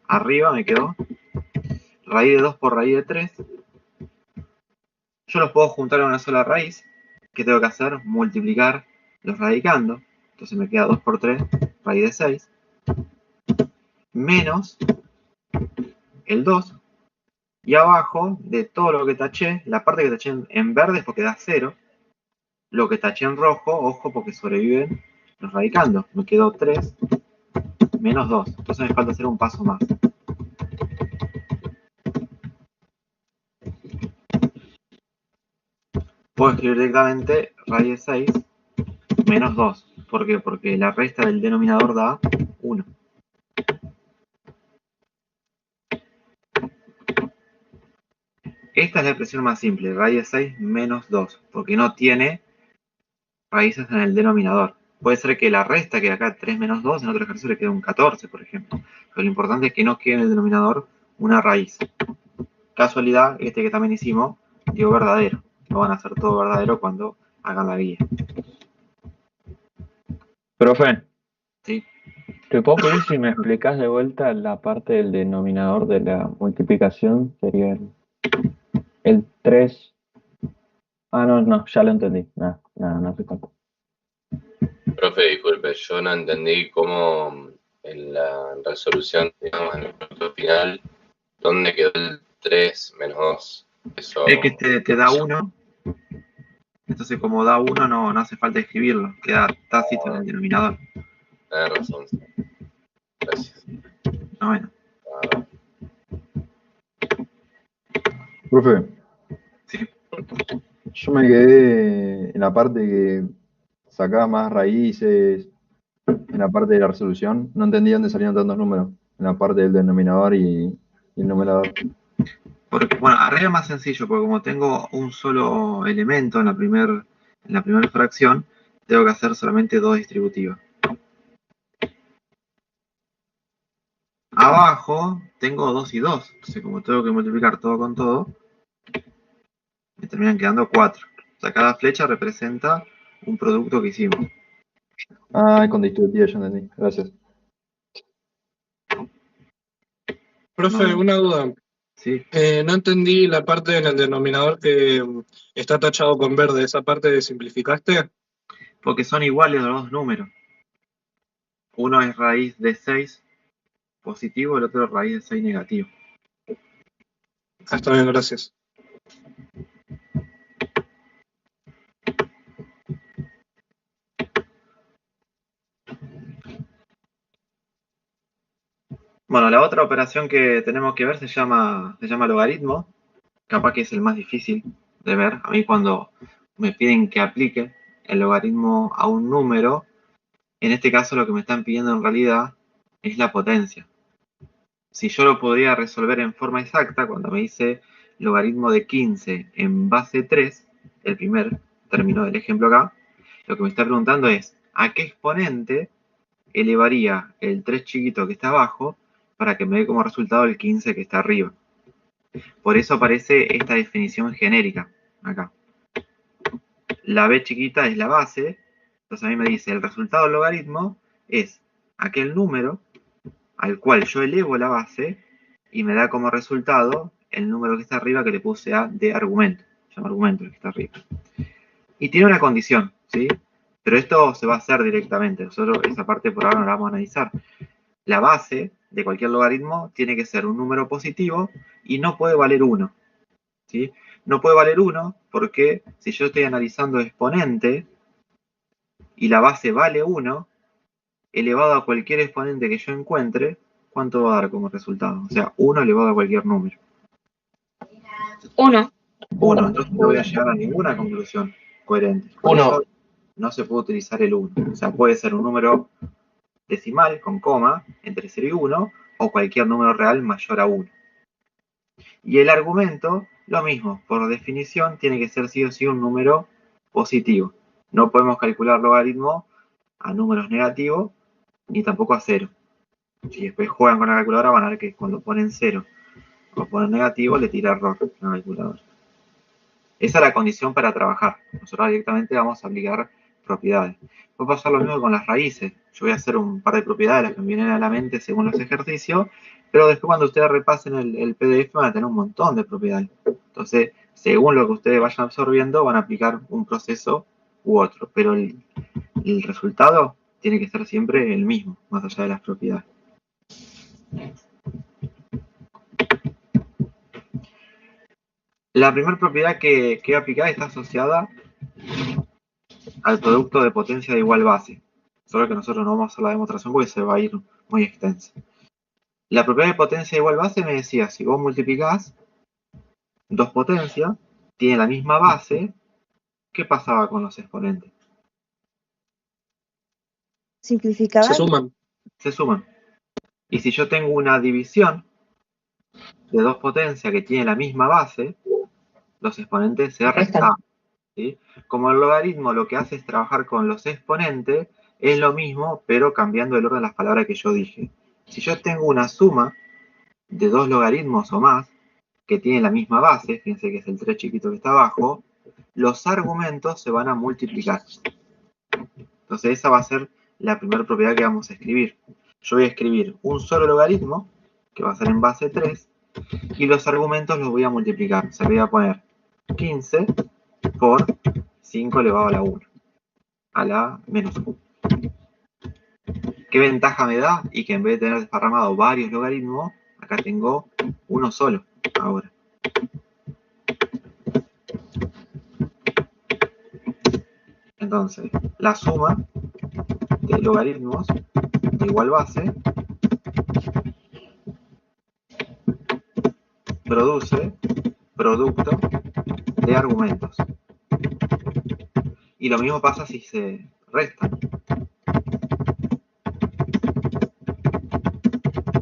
Arriba me quedó raíz de 2 por raíz de 3. Yo los puedo juntar a una sola raíz. ¿Qué tengo que hacer? Multiplicar los radicando. Entonces me queda 2 por 3, raíz de 6. Menos el 2. Y abajo, de todo lo que taché, la parte que taché en verde es porque da 0. Lo que taché en rojo, ojo, porque sobreviven los radicandos. Me quedó 3 menos 2. Entonces me falta hacer un paso más. Puedo escribir directamente raíz de 6 menos 2. ¿Por qué? Porque la resta del denominador da 1. Esta es la expresión más simple, raíz de 6 menos 2, porque no tiene raíces en el denominador. Puede ser que la resta que acá 3 menos 2, en otro ejercicio le quede un 14, por ejemplo. Pero lo importante es que no quede en el denominador una raíz. Casualidad, este que también hicimos, dio verdadero. Lo van a hacer todo verdadero cuando hagan la guía. Profe, ¿Sí? ¿te puedo pedir si me explicas de vuelta la parte del denominador de la multiplicación? Sería el 3. Ah, no, ya lo entendí. No hace falta. Profe, disculpe, yo no entendí cómo en la resolución, digamos, en el producto final, ¿dónde quedó el 3 menos 2? Eso... Es que te da 1. Entonces como da 1 no hace falta escribirlo. Queda tácito en el denominador. Tienes razón. Gracias. No, bueno. Profe, Sí. yo me quedé en la parte que sacaba más raíces, en la parte de la resolución. No entendí dónde salían tantos números, en la parte del denominador y el numerador. Porque, bueno, arriba es más sencillo, porque como tengo un solo elemento en la primera fracción, tengo que hacer solamente 2 distributivas. Abajo tengo 2 y 2, entonces como tengo que multiplicar todo con todo, me terminan quedando 4. O sea, cada flecha representa un producto que hicimos. Ah, con distributiva ya entendí. Gracias. Profe, No. una duda. Sí. No entendí la parte en el denominador que está tachado con verde. ¿Esa parte simplificaste? Porque son iguales los dos números. Uno es raíz de 6 positivo, el otro es raíz de 6 negativo. Está bien, gracias. Bueno, la otra operación que tenemos que ver se llama logaritmo. Capaz que es el más difícil de ver. A mí cuando me piden que aplique el logaritmo a un número, en este caso lo que me están pidiendo en realidad es la potencia. Si yo lo podría resolver en forma exacta, cuando me dice logaritmo de 15 en base 3, el primer término del ejemplo acá, lo que me está preguntando es ¿a qué exponente elevaría el 3 chiquito que está abajo para que me dé como resultado el 15 que está arriba? Por eso aparece esta definición genérica acá. La b chiquita es la base, entonces a mí me dice el resultado del logaritmo es aquel número al cual yo elevo la base y me da como resultado el número que está arriba que le puse a de argumento. Se llama argumento el que está arriba. Y tiene una condición, ¿sí? Pero esto se va a hacer directamente. Nosotros esa parte por ahora no la vamos a analizar. La base de cualquier logaritmo tiene que ser un número positivo y no puede valer 1. ¿Sí? No puede valer 1 porque si yo estoy analizando exponente y la base vale 1, elevado a cualquier exponente que yo encuentre, ¿cuánto va a dar como resultado? O sea, 1 elevado a cualquier número. 1. 1, entonces no voy a llegar a ninguna conclusión coherente. Por eso no se puede utilizar el 1. O sea, puede ser un número decimal con coma entre 0 y 1 o cualquier número real mayor a 1. Y el argumento, lo mismo, por definición tiene que ser sí o sí un número positivo. No podemos calcular logaritmo a números negativos ni tampoco a 0. Si después juegan con la calculadora van a ver que cuando ponen 0 o ponen negativo le tira error la calculadora. Esa es la condición para trabajar. Nosotros directamente vamos a aplicar propiedades. Puede pasar lo mismo con las raíces. Yo voy a hacer un par de propiedades, las que me vienen a la mente según los ejercicios, pero después cuando ustedes repasen el PDF van a tener un montón de propiedades. Entonces, según lo que ustedes vayan absorbiendo, van a aplicar un proceso u otro. Pero el resultado tiene que ser siempre el mismo, más allá de las propiedades. La primera propiedad que voy a aplicar está asociada al producto de potencia de igual base. Solo que nosotros no vamos a hacer la demostración porque se va a ir muy extensa. La propiedad de potencia de igual base me decía, si vos multiplicás dos potencias, tienen la misma base, ¿qué pasaba con los exponentes? ¿Simplificaban? Se suman. Se suman. Y si yo tengo una división de dos potencias que tienen la misma base, los exponentes se restan. ¿Sí? Como el logaritmo lo que hace es trabajar con los exponentes, es lo mismo, pero cambiando el orden de las palabras que yo dije. Si yo tengo una suma de dos logaritmos o más, que tienen la misma base, fíjense que es el 3 chiquito que está abajo, los argumentos se van a multiplicar. Entonces esa va a ser la primera propiedad que vamos a escribir. Yo voy a escribir un solo logaritmo, que va a ser en base 3, y los argumentos los voy a multiplicar. O sea, voy a poner 15 por 5 elevado a la 1, a la menos 1. ¿Qué ventaja me da? Y que en vez de tener desparramado varios logaritmos, acá tengo uno solo ahora. Entonces, la suma de logaritmos de igual base produce producto de argumentos. Y lo mismo pasa si se restan.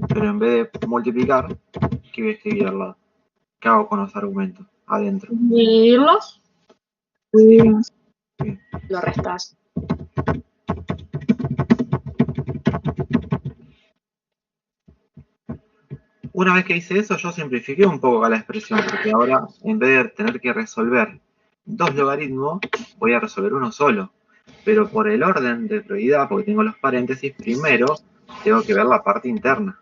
Pero en vez de multiplicar, ¿qué voy a escribir al lado? ¿Qué hago con los argumentos adentro? ¿Dividirlos? Sí. Lo restas. Una vez que hice eso, yo simplifiqué un poco acá la expresión, porque ahora, en vez de tener que resolver dos logaritmos, voy a resolver uno solo. Pero por el orden de prioridad, porque tengo los paréntesis, primero tengo que ver la parte interna.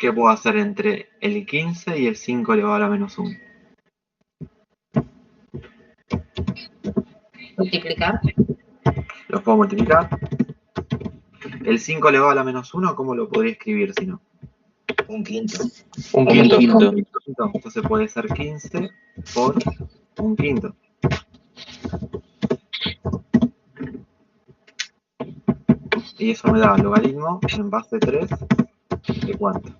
¿Qué puedo hacer entre el 15 y el 5 elevado a la menos 1? Multiplicar. Los puedo multiplicar. El 5 elevado a la menos 1, ¿cómo lo podría escribir si no? Un quinto. Un quinto. Entonces puede ser 15 por un quinto. Y eso me da logaritmo en base 3 de cuánto.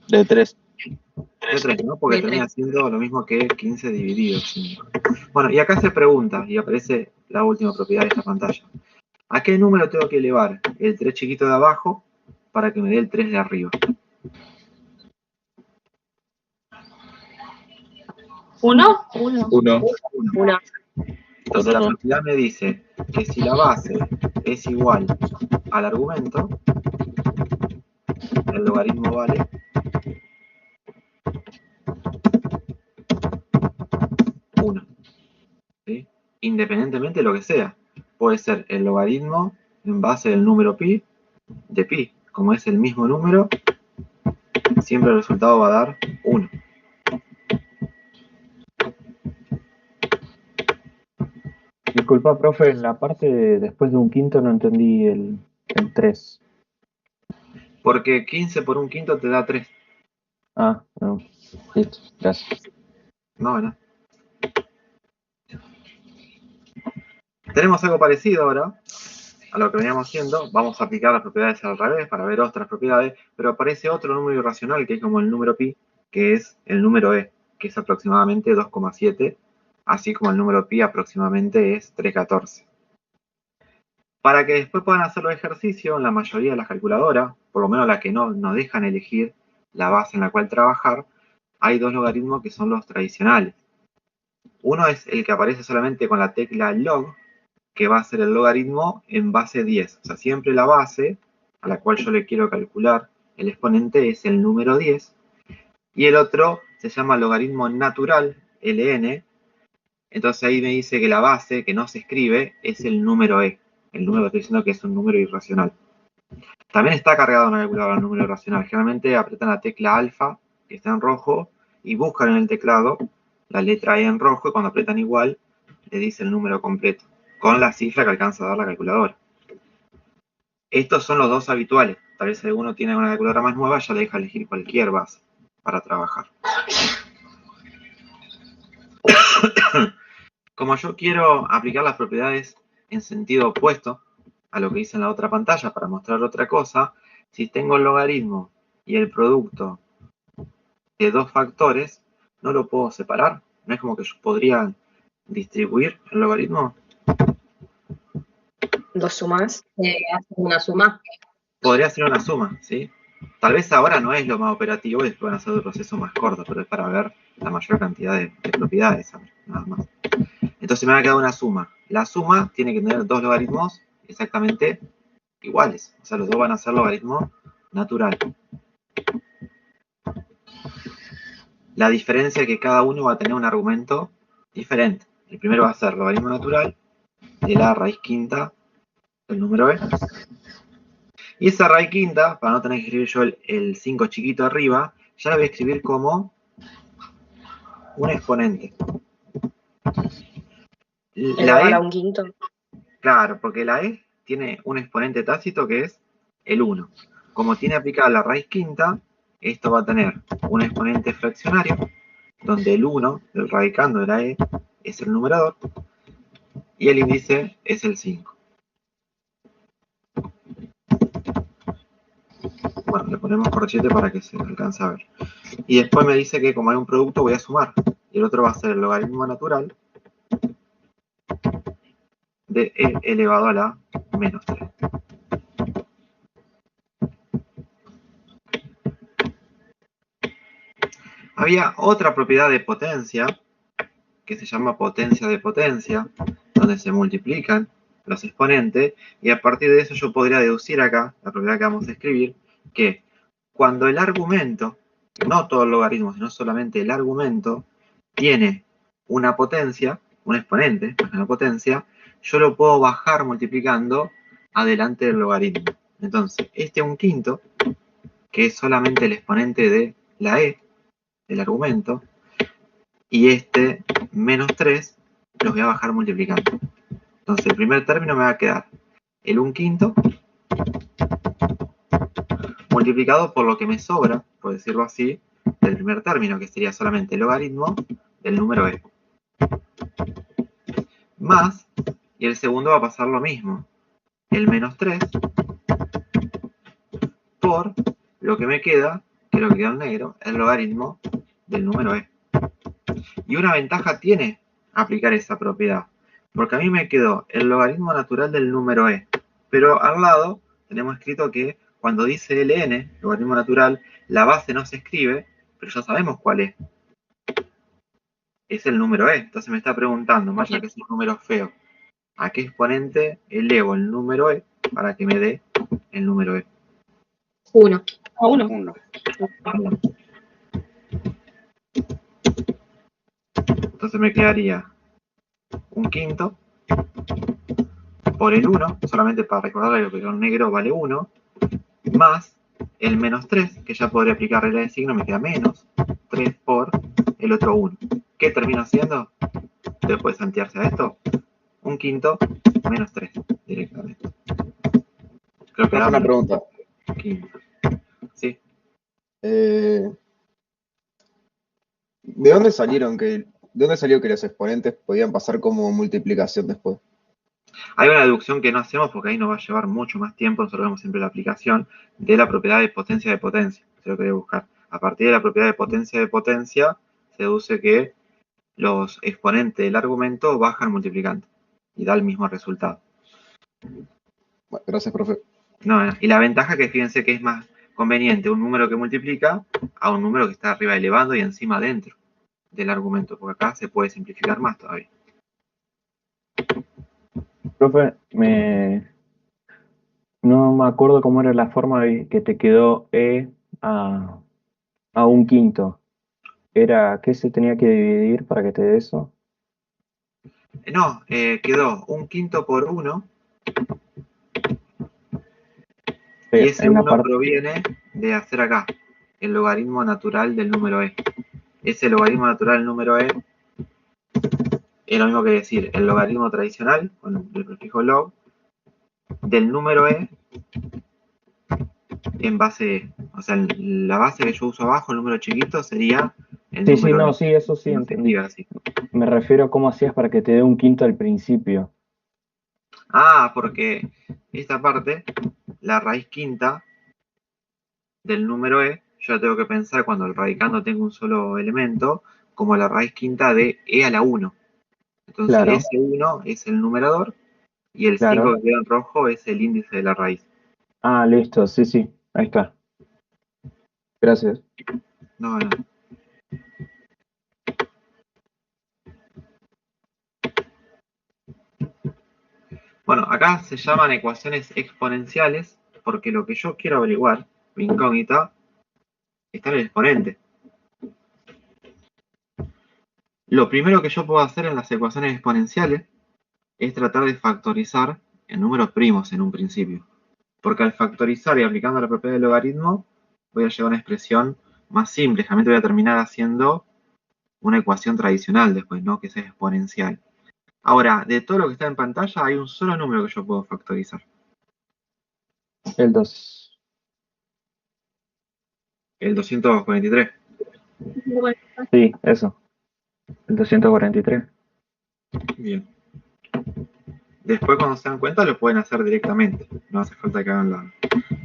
De 3. De 3, ¿no? Porque De termina 3. siendo lo mismo que 15 dividido 5. Bueno, y acá se pregunta, y aparece la última propiedad de esta pantalla. ¿A qué número tengo que elevar el 3 chiquito de abajo para que me dé el 3 de arriba? ¿Uno? 1. Entonces la propiedad me dice que si la base es igual al argumento, el logaritmo vale 1. ¿Sí? Independientemente de lo que sea. Puede ser el logaritmo en base del número pi de pi. Como es el mismo número, siempre el resultado va a dar 1. Disculpa, profe, en la parte después de un quinto no entendí el 3. Porque 15 por un quinto te da 3. Ah, no. Listo, gracias. No, bueno. Tenemos algo parecido ahora a lo que veníamos haciendo. Vamos a aplicar las propiedades al revés para ver otras propiedades, pero aparece otro número irracional que es como el número pi, que es el número e, que es aproximadamente 2,7, así como el número pi aproximadamente es 3,14. Para que después puedan hacer los ejercicios en la mayoría de las calculadoras, por lo menos las que no nos dejan elegir la base en la cual trabajar, hay dos logaritmos que son los tradicionales. Uno es el que aparece solamente con la tecla log, que va a ser el logaritmo en base 10. O sea, siempre la base a la cual yo le quiero calcular el exponente es el número 10. Y el otro se llama logaritmo natural, ln. Entonces ahí me dice que la base, que no se escribe, es el número e. El número que estoy diciendo que es un número irracional. También está cargado en la calculadora el número irracional. Generalmente apretan la tecla alfa, que está en rojo, y buscan en el teclado la letra E en rojo, y cuando apretan igual, le dice el número completo, con la cifra que alcanza a dar la calculadora. Estos son los dos habituales. Tal vez si alguno tiene una calculadora más nueva, ya le deja elegir cualquier base para trabajar. Como yo quiero aplicar las propiedades en sentido opuesto a lo que hice en la otra pantalla para mostrar otra cosa, si tengo el logaritmo y el producto de dos factores, no lo puedo separar. No es como que yo podría distribuir el logaritmo. ¿Dos sumas? Haces una suma. Podría ser una suma, ¿sí? Tal vez ahora no es lo más operativo y después van a hacer el proceso más corto, pero es para ver la mayor cantidad de propiedades, nada más. Entonces me va a quedar una suma. La suma tiene que tener dos logaritmos exactamente iguales. O sea, los dos van a ser logaritmo natural. La diferencia es que cada uno va a tener un argumento diferente. El primero va a ser logaritmo natural de la raíz quinta del número e. Y esa raíz quinta, para no tener que escribir yo el 5 chiquito arriba, ya la voy a escribir como un exponente. Elevar a un quinto. Claro, porque la e tiene un exponente tácito que es el 1. Como tiene aplicada la raíz quinta, esto va a tener un exponente fraccionario, donde el 1, el radicando de la e, es el numerador, y el índice es el 5. Bueno, le ponemos corchete para que se alcance a ver. Y después me dice que como hay un producto voy a sumar. Y el otro va a ser el logaritmo natural de e elevado a la menos 3. Había otra propiedad de potencia, que se llama potencia de potencia, donde se multiplican los exponentes, y a partir de eso yo podría deducir acá, la propiedad que vamos a escribir, que cuando el argumento, no todo el logaritmo, sino solamente el argumento, tiene una potencia, un exponente, una potencia, yo lo puedo bajar multiplicando adelante del logaritmo. Entonces, este 1/5, que es solamente el exponente de la e, del argumento, y este menos 3, los voy a bajar multiplicando. Entonces, el primer término me va a quedar el 1/5 multiplicado por lo que me sobra, por decirlo así, del primer término, que sería solamente el logaritmo del número e. Más, y el segundo va a pasar lo mismo, el menos 3 por lo que me queda, que es lo que queda en negro, el logaritmo del número e. Y una ventaja tiene aplicar esa propiedad, porque a mí me quedó el logaritmo natural del número e, pero al lado tenemos escrito que cuando dice ln, logaritmo natural, la base no se escribe, pero ya sabemos cuál es. Es el número e. Entonces me está preguntando, más allá que es un número feo, ¿a qué exponente elevo el número e para que me dé el número e? 1. A 1. Entonces me quedaría 1/5 por el 1, solamente para recordarle que el negro vale 1, más el menos 3, que ya podría aplicar regla de signo, me queda menos 3 por el otro 1. ¿Qué termina haciendo? Después de saltearse a esto, un quinto menos 3 directamente. Creo que Profe, una da pregunta. quinto. Sí. ¿De dónde salió que los exponentes podían pasar como multiplicación después? Hay una deducción que no hacemos porque ahí nos va a llevar mucho más tiempo, nosotros vemos siempre la aplicación de la propiedad de potencia, se lo quería buscar. A partir de la propiedad de potencia, se deduce que los exponentes del argumento bajan multiplicando y da el mismo resultado. Bueno, gracias, profe. No, y la ventaja que fíjense que es más conveniente un número que multiplica a un número que está arriba elevando y encima dentro del argumento, porque acá se puede simplificar más todavía. Profe, no me acuerdo cómo era la forma que te quedó a un quinto. ¿Era qué se tenía que dividir para que te dé eso? No, quedó un quinto por 1 y ese en la 1 proviene de hacer acá el logaritmo natural del número e. Ese logaritmo natural del número e es lo mismo que decir el logaritmo tradicional con el prefijo log del número e en base e. O sea, la base que yo uso abajo, el número chiquito, sería el Sí, número no, e. sí, eso sí No se entendí. escribe así. Me refiero a cómo hacías para que te dé un quinto al principio. Ah, porque esta parte, la raíz quinta del número e, yo la tengo que pensar cuando el radicando tenga un solo elemento, como la raíz quinta de e a la 1. Entonces, Claro. ese 1 es el numerador y el 5 Claro. que queda en rojo es el índice de la raíz. Ah, listo, sí, ahí está. Gracias. No. Bueno, acá se llaman ecuaciones exponenciales porque lo que yo quiero averiguar, mi incógnita, está en el exponente. Lo primero que yo puedo hacer en las ecuaciones exponenciales es tratar de factorizar en números primos en un principio. Porque al factorizar y aplicando la propiedad del logaritmo, voy a llegar a una expresión más simple. Realmente voy a terminar haciendo una ecuación tradicional después, ¿no? Que sea exponencial. Ahora, de todo lo que está en pantalla, hay un solo número que yo puedo factorizar. El 2. El 243. Sí, eso. El 243. Bien. Después, cuando se dan cuenta, lo pueden hacer directamente. No hace falta que hagan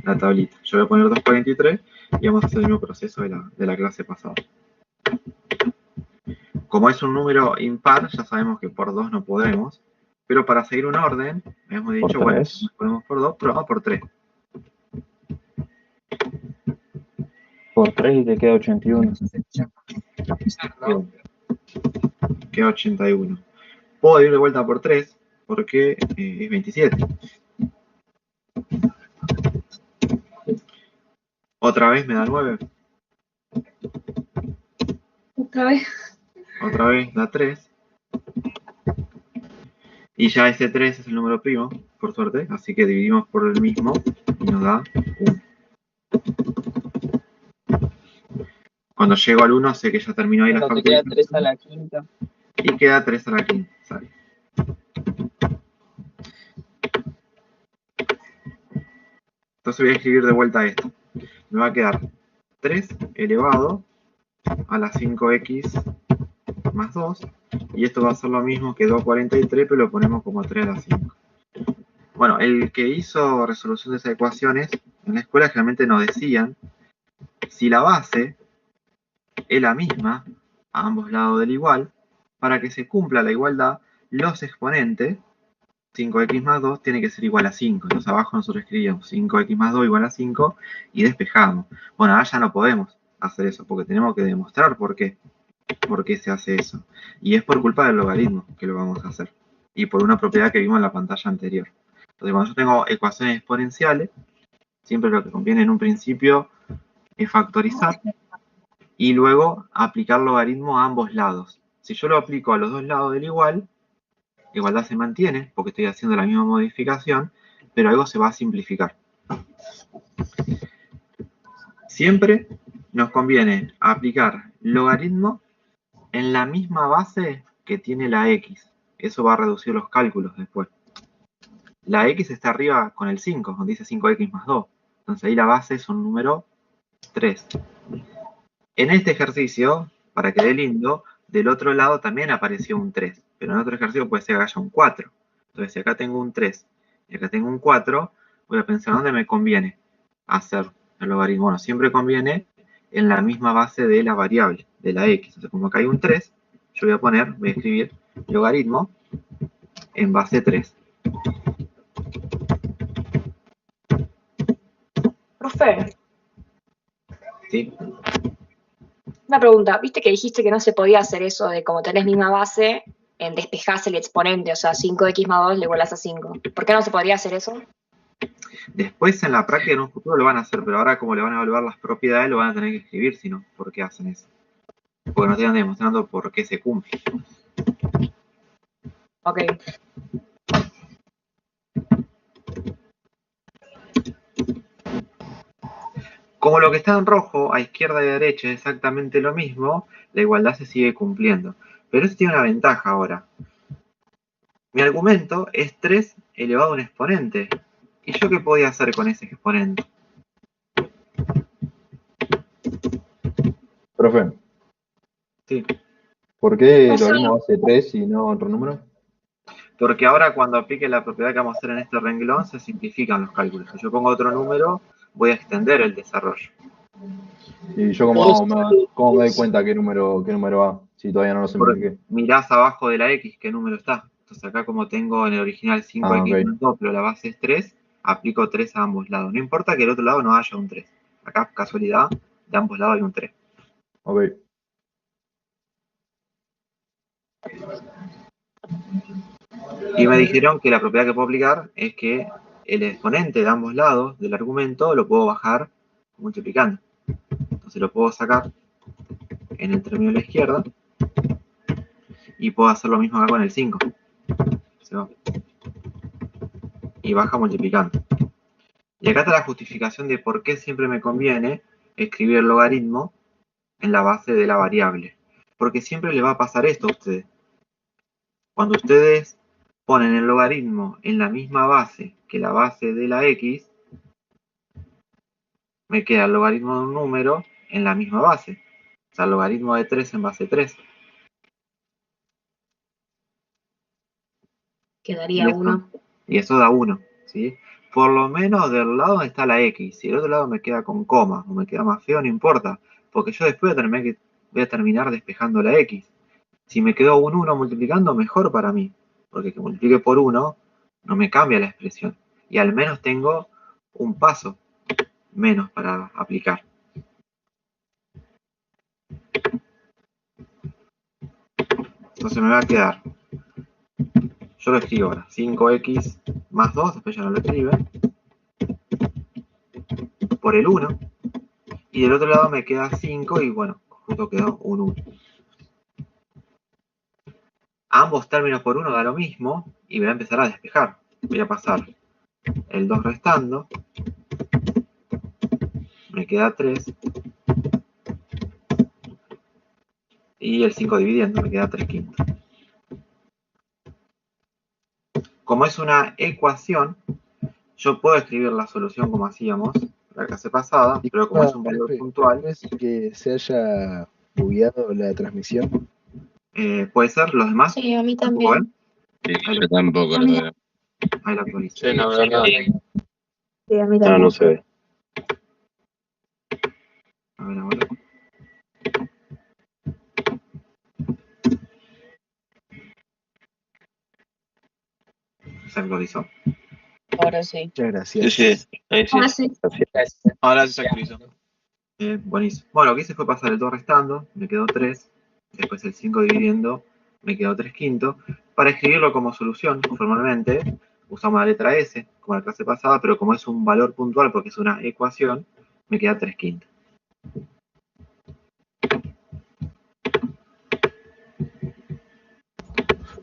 la tablita. Yo voy a poner 243 y vamos a hacer el mismo proceso de la clase pasada. Como es un número impar, ya sabemos que por 2 no podremos. Pero para seguir un orden, hemos dicho, bueno, si ponemos por 2, probamos por 3. Por 3 y te queda 81. Queda 81. Puedo ir de vuelta por 3 porque es 27. Otra vez me da 9. Otra vez da 3. Y ya ese 3 es el número primo, por suerte. Así que dividimos por el mismo y nos da 1. Cuando llego al 1 sé que ya terminó ahí la factorización. Te queda 3 a la quinta. Y queda 3 a la quinta. Sale. Entonces voy a escribir de vuelta esto. Me va a quedar 3 elevado a la 5x más 2. Y esto va a ser lo mismo que 2,43, pero lo ponemos como 3 a la 5. Bueno, el que hizo resolución de esas ecuaciones, en la escuela generalmente nos decían si la base es la misma a ambos lados del igual, para que se cumpla la igualdad, los exponentes, 5x más 2, tiene que ser igual a 5. Entonces abajo nosotros escribíamos 5x más 2 igual a 5 y despejamos. Bueno, ahora ya no podemos hacer eso, porque tenemos que demostrar por qué se hace eso. Y es por culpa del logaritmo que lo vamos a hacer. Y por una propiedad que vimos en la pantalla anterior. Entonces cuando yo tengo ecuaciones exponenciales, siempre lo que conviene en un principio es factorizar y luego aplicar logaritmo a ambos lados. Si yo lo aplico a los dos lados del igual, la igualdad se mantiene porque estoy haciendo la misma modificación, pero algo se va a simplificar. Siempre nos conviene aplicar logaritmo en la misma base que tiene la x. Eso va a reducir los cálculos después. La x está arriba con el 5, donde dice 5x más 2. Entonces ahí la base es un número 3. En este ejercicio, para que dé lindo, del otro lado también apareció un 3. Pero en otro ejercicio puede ser que haya un 4. Entonces si acá tengo un 3 y acá tengo un 4, voy a pensar dónde me conviene hacer el logaritmo. Bueno, siempre conviene en la misma base de la variable, de la x. Entonces como acá hay un 3, yo voy a escribir logaritmo en base 3. Profe, ¿Sí? una pregunta. ¿Viste que dijiste que no se podía hacer eso de como tenés misma base, en despejás el exponente? O sea, 5x más 2 le igualas a 5. ¿Por qué no se podría hacer eso? Después en la práctica en un futuro lo van a hacer, pero ahora como le van a evaluar las propiedades lo van a tener que escribir, si no, ¿por qué hacen eso? Porque no están demostrando por qué se cumple. Ok. Como lo que está en rojo, a izquierda y a derecha es exactamente lo mismo, la igualdad se sigue cumpliendo. Pero eso tiene una ventaja ahora. Mi argumento es 3 elevado a un exponente. ¿Y yo qué podía hacer con ese exponente? Profe, Sí. ¿por qué No sé. logaritmo base 3 y no otro número? Porque ahora cuando aplique la propiedad que vamos a hacer en este renglón, se simplifican los cálculos. Si yo pongo otro número, voy a extender el desarrollo. Y yo cómo me doy cuenta qué número va, si todavía no lo simplifiqué. Mirás abajo de la x qué número está. Entonces acá como tengo en el original 5x más 2, pero la base es 3, aplico 3 a ambos lados. No importa que del otro lado no haya un 3. Acá, casualidad, de ambos lados hay un 3. Ok. Y me dijeron que la propiedad que puedo aplicar es que el exponente de ambos lados del argumento lo puedo bajar multiplicando. Entonces lo puedo sacar en el término de la izquierda y puedo hacer lo mismo acá con el 5. Se va. Y baja multiplicando. Y acá está la justificación de por qué siempre me conviene escribir el logaritmo en la base de la variable. Porque siempre le va a pasar esto a ustedes. Cuando ustedes ponen el logaritmo en la misma base que la base de la x, me queda el logaritmo de un número en la misma base. O sea, el logaritmo de 3 en base 3. Quedaría 1. Y eso da 1, ¿sí? Por lo menos del lado donde está la x. Si el otro lado me queda con coma o me queda más feo, no importa. Porque yo después voy a terminar despejando la x. Si me quedó un 1 multiplicando, mejor para mí. Porque que multiplique por 1 no me cambia la expresión. Y al menos tengo un paso menos para aplicar. Entonces me va a quedar, yo lo escribo ahora, 5x más 2, después ya no lo escribe, por el 1, y del otro lado me queda 5 y bueno, justo quedó un 1. Ambos términos por 1 da lo mismo y voy a empezar a despejar. Voy a pasar el 2 restando, me queda 3, y el 5 dividiendo, me queda 3 quintos. Como es una ecuación, yo puedo escribir la solución como hacíamos la clase pasada, pero como es un valor puntual... ¿Puede ser que se haya bugueado la transmisión? ¿Puede ser? ¿Los demás? Sí, a mí ¿Tampoco también. Sí, yo tampoco lo veo. Ahí la actualizo. Sí, no veo nada. Sí, a mí No, también. no se ve. A ver ahora. ¿Se actualizó? Ahora sí. Muchas gracias. Sí, sí. Ahí sí. Ahora sí. Ahora se actualizó. Buenísimo. Bueno, lo que hice fue pasar el 2 restando, me quedó 3. Después el 5 dividiendo, me quedó 3 quintos. Para escribirlo como solución, formalmente, usamos la letra S, como la clase pasada, pero como es un valor puntual porque es una ecuación, me queda 3 quintos.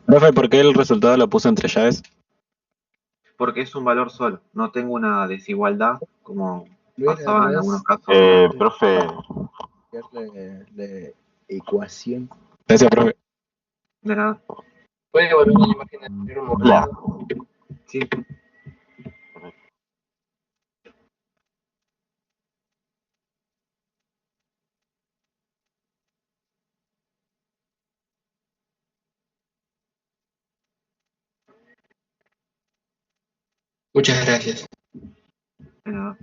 Profe, ¿por qué el resultado lo puso entre llaves? Porque es un valor solo. No tengo una desigualdad como ¿No era pasaba en más algunos casos. Profe. la ecuación? Gracias, profe. De nada. ¿Puede volver a la imagen de un momento? Sí. Muchas gracias. De nada.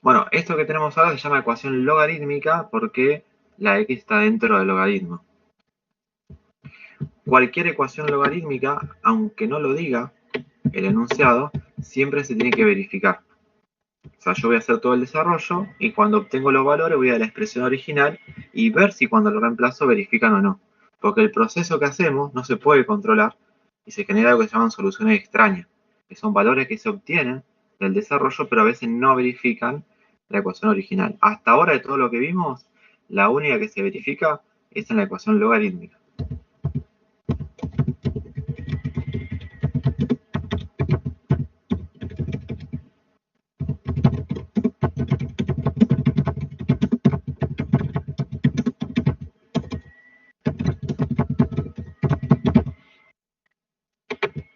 Bueno, esto que tenemos ahora se llama ecuación logarítmica porque la x está dentro del logaritmo. Cualquier ecuación logarítmica, aunque no lo diga el enunciado, siempre se tiene que verificar. O sea, yo voy a hacer todo el desarrollo y cuando obtengo los valores voy a la expresión original y ver si cuando lo reemplazo verifican o no. Porque el proceso que hacemos no se puede controlar y se genera algo que se llaman soluciones extrañas, que son valores que se obtienen del desarrollo pero a veces no verifican la ecuación original. Hasta ahora de todo lo que vimos, la única que se verifica es en la ecuación logarítmica.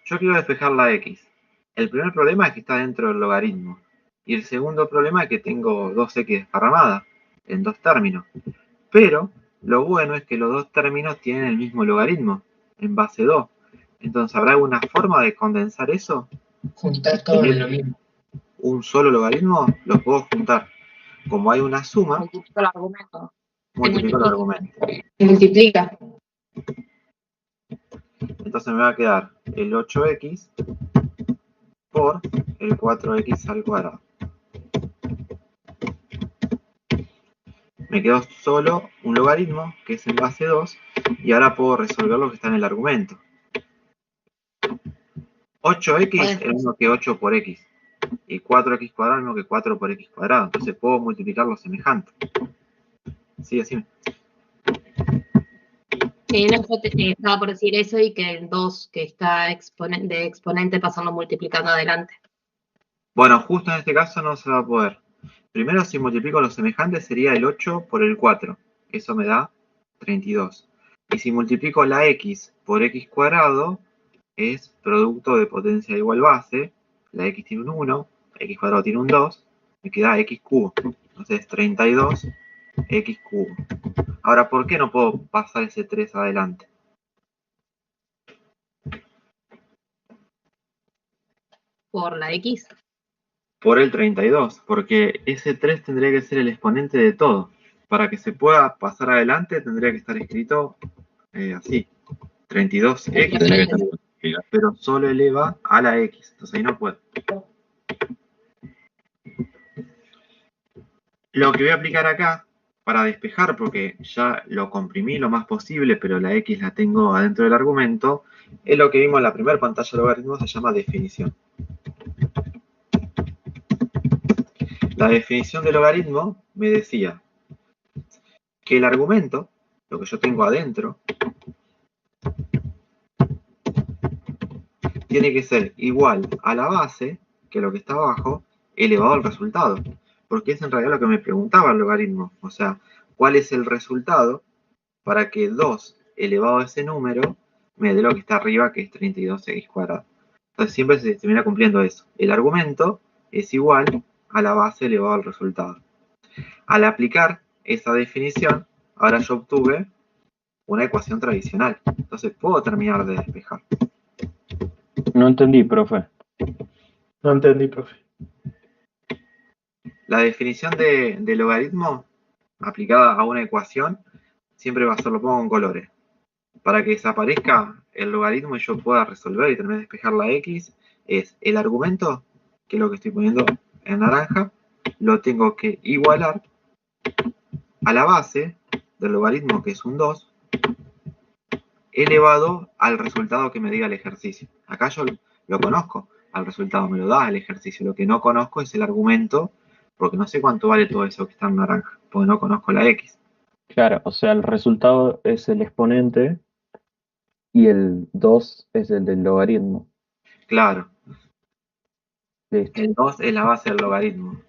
Yo quiero despejar la x. El primer problema es que está dentro del logaritmo. Y el segundo problema es que tengo 2x desparramadas en dos términos. Pero lo bueno es que los dos términos tienen el mismo logaritmo, en base 2. Entonces, ¿habrá alguna forma de condensar eso? Juntar todo en lo mismo. Un solo logaritmo, los puedo juntar. Como hay una suma, Multiplico el argumento. multiplico el argumento. Multiplica. Entonces me va a quedar el 8x por el 4x al cuadrado. Me quedó solo un logaritmo, que es en base 2, y ahora puedo resolver lo que está en el argumento. 8x es lo mismo que 8 por x, y 4x cuadrado es lo mismo que 4 por x cuadrado. Entonces puedo multiplicar los semejantes. Sí, así. No, yo estaba por decir eso y que el 2 que está de exponente pasando multiplicando adelante. Bueno, justo en este caso no se va a poder. Primero, si multiplico los semejantes, sería el 8 por el 4. Eso me da 32. Y si multiplico la x por x cuadrado, es producto de potencia igual base. La x tiene un 1, x cuadrado tiene un 2, me queda x cubo. Entonces 32 x cubo. Ahora, ¿por qué no puedo pasar ese 3 adelante? Por la x. Por el 32, porque ese 3 tendría que ser el exponente de todo. Para que se pueda pasar adelante tendría que estar escrito así, 32x, pero solo eleva a la x, entonces ahí no puedo. Lo que voy a aplicar acá, para despejar, porque ya lo comprimí lo más posible, pero la x la tengo adentro del argumento, es lo que vimos en la primera pantalla de logaritmos, se llama definición. La definición de logaritmo me decía que el argumento, lo que yo tengo adentro, tiene que ser igual a la base, que lo que está abajo, elevado al resultado. Porque es en realidad lo que me preguntaba el logaritmo. O sea, ¿cuál es el resultado para que 2 elevado a ese número me dé lo que está arriba, que es 32x cuadrado? Entonces siempre se termina cumpliendo eso. El argumento es igual a la base elevado al resultado. Al aplicar esa definición, ahora yo obtuve una ecuación tradicional. Entonces puedo terminar de despejar. No entendí, profe. No entendí, profe. La definición de logaritmo aplicada a una ecuación siempre va a ser, lo pongo en colores. Para que desaparezca el logaritmo y yo pueda resolver y terminar de despejar la x, es el argumento, que es lo que estoy poniendo en naranja, lo tengo que igualar a la base del logaritmo, que es un 2, elevado al resultado que me diga el ejercicio. Acá yo lo conozco, al resultado me lo da el ejercicio. Lo que no conozco es el argumento, porque no sé cuánto vale todo eso que está en naranja, porque no conozco la x. Claro, o sea, el resultado es el exponente y el 2 es el del logaritmo. Claro. Listo. El 2 es la base del logaritmo.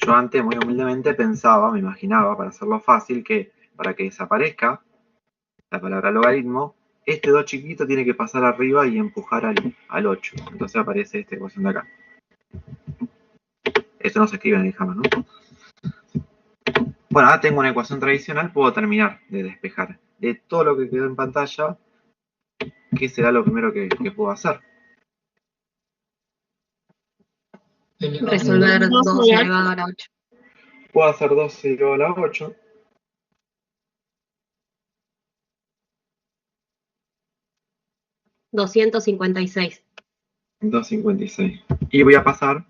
Yo yo antes, muy humildemente, pensaba, me imaginaba, para hacerlo fácil, que para que desaparezca la palabra logaritmo, este 2 chiquito tiene que pasar arriba y empujar al 8. Entonces aparece esta ecuación de acá. Esto no se escribe en el Hammer, ¿no? Bueno, ahora tengo una ecuación tradicional, puedo terminar de despejar. De todo lo que quedó en pantalla, ¿qué será lo primero que puedo hacer? Resolver 2 elevado a la 8. Puedo hacer 2 elevado a la 8. $256. 256. Y voy a pasar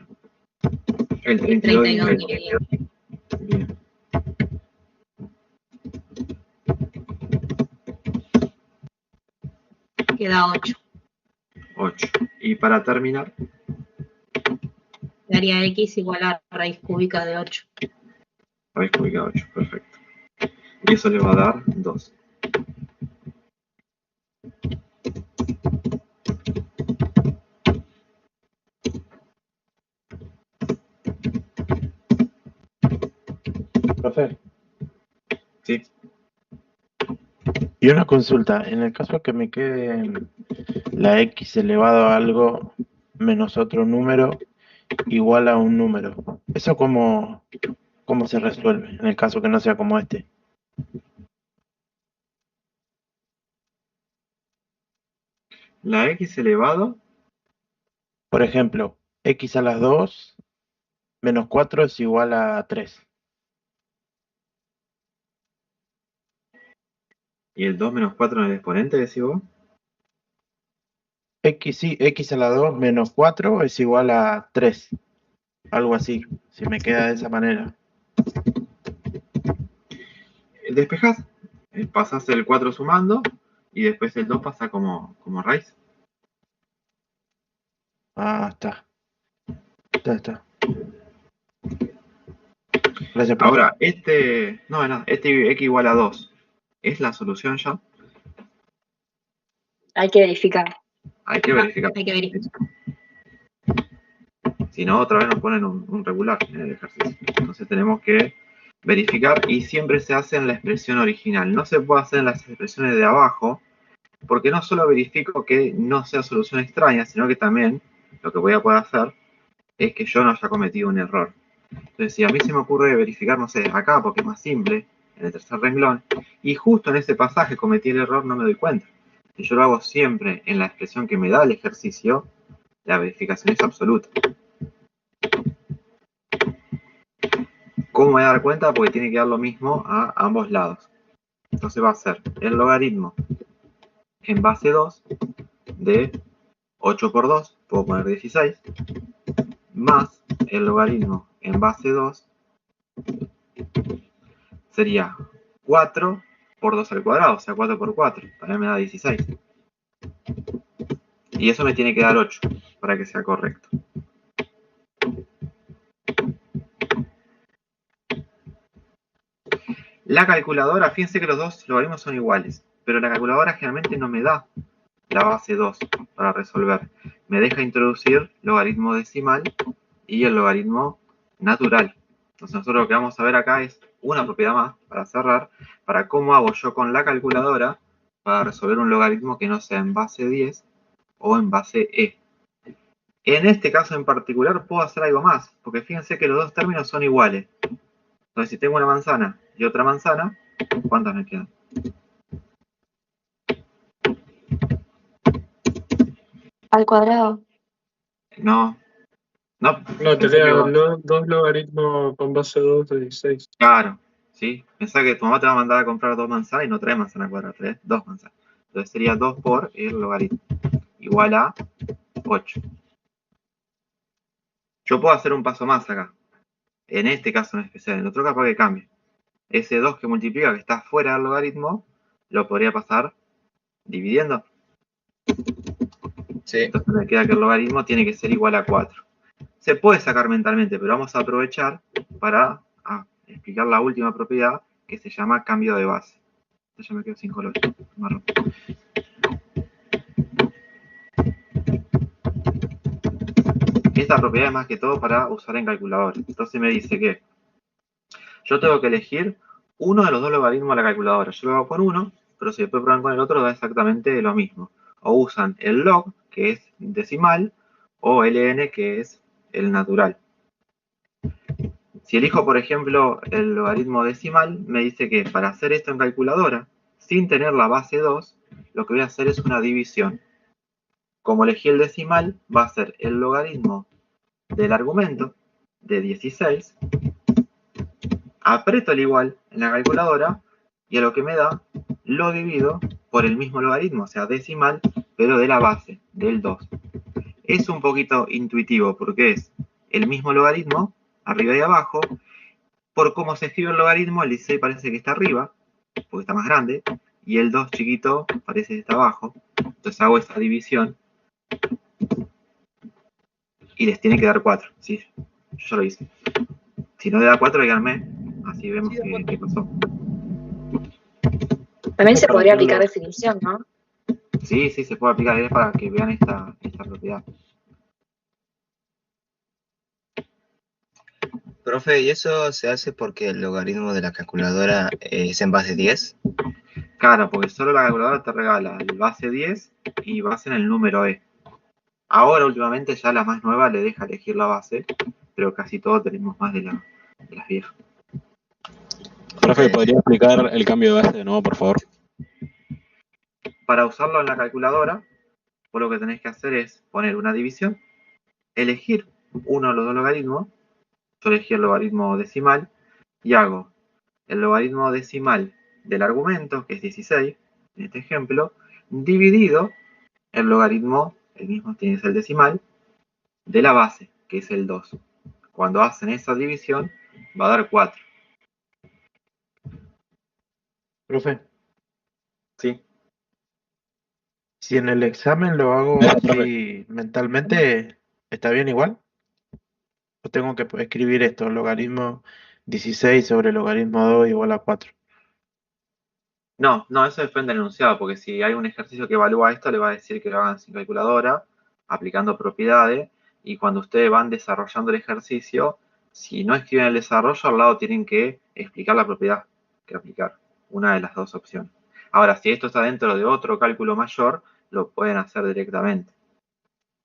el 32 y el 32. Bien. Queda 8. 8. Y para terminar, Daría x igual a raíz cúbica de 8. raíz cúbica de 8. Perfecto. Y eso le va a dar 2. Profe. Sí. Y una consulta, en el caso que me quede la x elevado a algo menos otro número igual a un número, ¿eso cómo se resuelve en el caso que no sea como este? La x elevado, Por ejemplo, x a las 2 menos 4 es igual a 3. y el 2 menos 4 en el exponente, decís vos. X, sí, x a la 2 menos 4 es igual a 3. Algo así, si me queda de esa manera. Despejás, pasás el 4 sumando y después el 2 pasa como raíz. Ah, está. Está. Gracias, profe. Ahora, este x igual a 2, ¿es la solución ya? Hay que verificar. Hay que verificar. Hay que verificar. Si no, otra vez nos ponen un regular en el ejercicio. Entonces tenemos que verificar y siempre se hace en la expresión original. No se puede hacer en las expresiones de abajo, porque no solo verifico que no sea solución extraña, sino que también lo que voy a poder hacer es que yo no haya cometido un error. Entonces, si a mí se me ocurre verificar, no sé, acá, porque es más simple, en el tercer renglón, y justo en ese pasaje cometí el error, no me doy cuenta. Si yo lo hago siempre en la expresión que me da el ejercicio, la verificación es absoluta. ¿Cómo me voy a dar cuenta? Porque tiene que dar lo mismo a ambos lados. Entonces va a ser el logaritmo en base 2 de 8 por 2, puedo poner 16, más el logaritmo en base 2 sería 4 por 2 al cuadrado, o sea 4 por 4, también me da 16. Y eso me tiene que dar 8 para que sea correcto. La calculadora, fíjense que los dos logaritmos son iguales, pero la calculadora generalmente no me da la base 2 para resolver. Me deja introducir logaritmo decimal y el logaritmo natural. Entonces nosotros lo que vamos a ver acá es una propiedad más para cerrar, para cómo hago yo con la calculadora para resolver un logaritmo que no sea en base 10 o en base E. En este caso en particular puedo hacer algo más, porque fíjense que los dos términos son iguales. Entonces si tengo una manzana y otra manzana, ¿cuántas me quedan? Al cuadrado. No, te quedan dos logaritmos con base 2 de 16. Claro, ¿sí? Pensá que tu mamá te va a mandar a comprar 2 manzanas y no trae manzana cuadrada, trae 2 manzanas. Entonces sería 2 por el logaritmo, igual a 8. Yo puedo hacer un paso más acá. En este caso en especial, en otro capaz que cambie. Ese 2 que multiplica, que está fuera del logaritmo, lo podría pasar dividiendo. Sí. Entonces me queda que el logaritmo tiene que ser igual a 4. Se puede sacar mentalmente, pero vamos a aprovechar para explicar la última propiedad que se llama cambio de base. Yo me quedo sin color. Marrón. Esta propiedad es más que todo para usar en calculadora. Entonces me dice que yo tengo que elegir uno de los dos logaritmos de la calculadora. Yo lo hago con uno, pero si después prueban con el otro, da exactamente lo mismo. O usan el log, que es decimal, o ln, que es el natural. Si elijo, por ejemplo, el logaritmo decimal, me dice que para hacer esto en calculadora, sin tener la base 2, lo que voy a hacer es una división. Como elegí el decimal, va a ser el logaritmo del argumento de 16, aprieto el igual en la calculadora y a lo que me da lo divido por el mismo logaritmo, o sea, decimal, pero de la base, del 2. Es un poquito intuitivo porque es el mismo logaritmo, arriba y abajo. Por cómo se escribe el logaritmo, el 16 parece que está arriba, porque está más grande, y el 2 chiquito parece que está abajo. Entonces hago esa división y les tiene que dar 4. ¿Sí? Yo lo hice. Si no le da 4, díganme. Así vemos qué pasó. También se podría aplicar definición, ¿no? Sí, se puede aplicar. Es para que vean esta propiedad. Profe, ¿y eso se hace porque el logaritmo de la calculadora es en base 10? Claro, porque solo la calculadora te regala el base 10 y base en el número E. Ahora, últimamente, ya la más nueva le deja elegir la base, pero casi todos tenemos más de las viejas. Profe, ¿podría explicar el cambio de base de nuevo, por favor? Para usarlo en la calculadora, vos lo que tenés que hacer es poner una división, elegir uno de los dos logaritmos. Yo elegí el logaritmo decimal y hago el logaritmo decimal del argumento, que es 16, en este ejemplo, dividido el logaritmo, el mismo tienes el decimal, de la base, que es el 2. Cuando hacen esa división, va a dar 4. Profe. Sí. Si en el examen lo hago así mentalmente, ¿está bien igual? ¿O tengo que escribir esto, logaritmo 16 sobre logaritmo 2 igual a 4? No, eso depende del enunciado, porque si hay un ejercicio que evalúa esto, le va a decir que lo hagan sin calculadora, aplicando propiedades, y cuando ustedes van desarrollando el ejercicio, si no escriben el desarrollo, al lado tienen que explicar la propiedad que aplicar, una de las dos opciones. Ahora, si esto está dentro de otro cálculo mayor, lo pueden hacer directamente.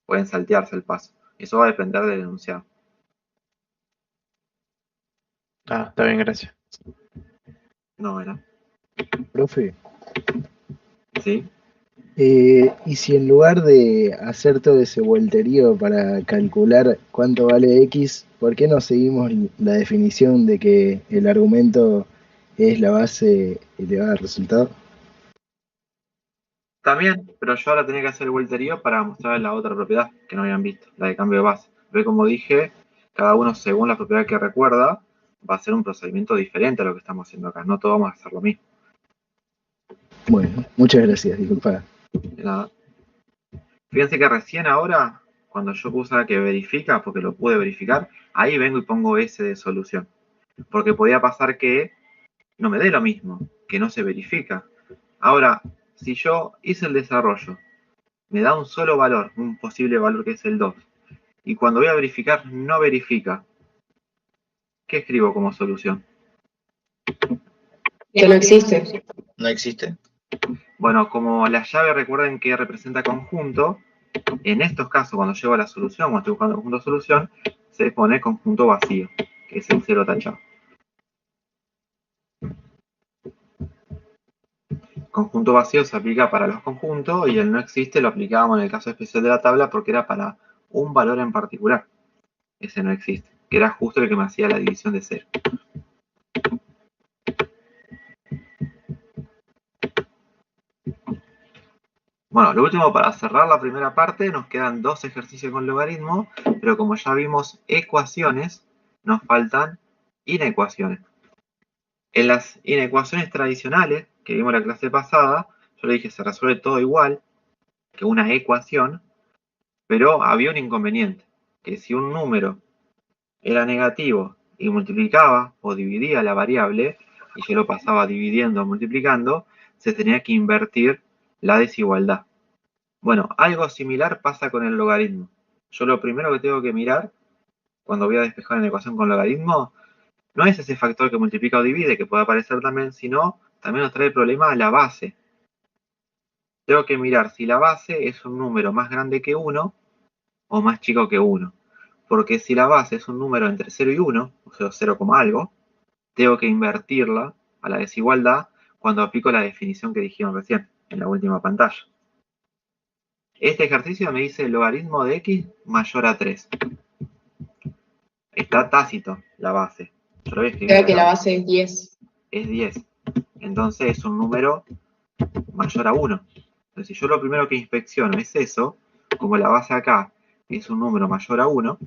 Pueden saltearse el paso. Eso va a depender del enunciado. Ah, está bien, gracias. No, ¿verdad? Profe. Sí. Y si en lugar de hacer todo ese volterío para calcular cuánto vale X, ¿por qué no seguimos la definición de que el argumento es la base elevada al resultado? También, pero yo ahora tenía que hacer el volterío para mostrar la otra propiedad que no habían visto, la de cambio de base. Ve, como dije, cada uno según la propiedad que recuerda, va a ser un procedimiento diferente a lo que estamos haciendo acá. No todos vamos a hacer lo mismo. Bueno, muchas gracias, disculpa. De nada. Fíjense que recién ahora, cuando yo puse que verifica, porque lo pude verificar, ahí vengo y pongo S de solución. Porque podía pasar que no me dé lo mismo, que no se verifica. Ahora, si yo hice el desarrollo, me da un solo valor, un posible valor que es el 2, y cuando voy a verificar no verifica, ¿qué escribo como solución? Que no existe. No existe. Bueno, como la llave, recuerden que representa conjunto, en estos casos, cuando llego a la solución, cuando estoy buscando el conjunto de solución, se pone conjunto vacío, que es el 0 tachado. Conjunto vacío se aplica para los conjuntos y el no existe lo aplicábamos en el caso especial de la tabla porque era para un valor en particular. Ese no existe, que era justo el que me hacía la división de 0. Bueno, lo último, para cerrar la primera parte, nos quedan 2 ejercicios con logaritmo, pero como ya vimos ecuaciones, nos faltan inecuaciones. En las inecuaciones tradicionales, que vimos en la clase pasada, yo le dije se resuelve todo igual que una ecuación, pero había un inconveniente, que si un número era negativo y multiplicaba o dividía la variable, y yo lo pasaba dividiendo o multiplicando, se tenía que invertir la desigualdad. Bueno, algo similar pasa con el logaritmo. Yo lo primero que tengo que mirar, cuando voy a despejar una ecuación con logaritmo, no es ese factor que multiplica o divide, que puede aparecer también, sino también nos trae el problema de la base. Tengo que mirar si la base es un número más grande que 1 o más chico que 1. Porque si la base es un número entre 0 y 1, o sea, 0, algo, tengo que invertirla a la desigualdad cuando aplico la definición que dijimos recién, en la última pantalla. Este ejercicio me dice el logaritmo de x mayor a 3. Está tácito la base. Yo lo voy a escribir Creo que acá. la base es 10. Es 10. Entonces es un número mayor a 1. Entonces si yo lo primero que inspecciono es eso, como la base acá es un número mayor a 1,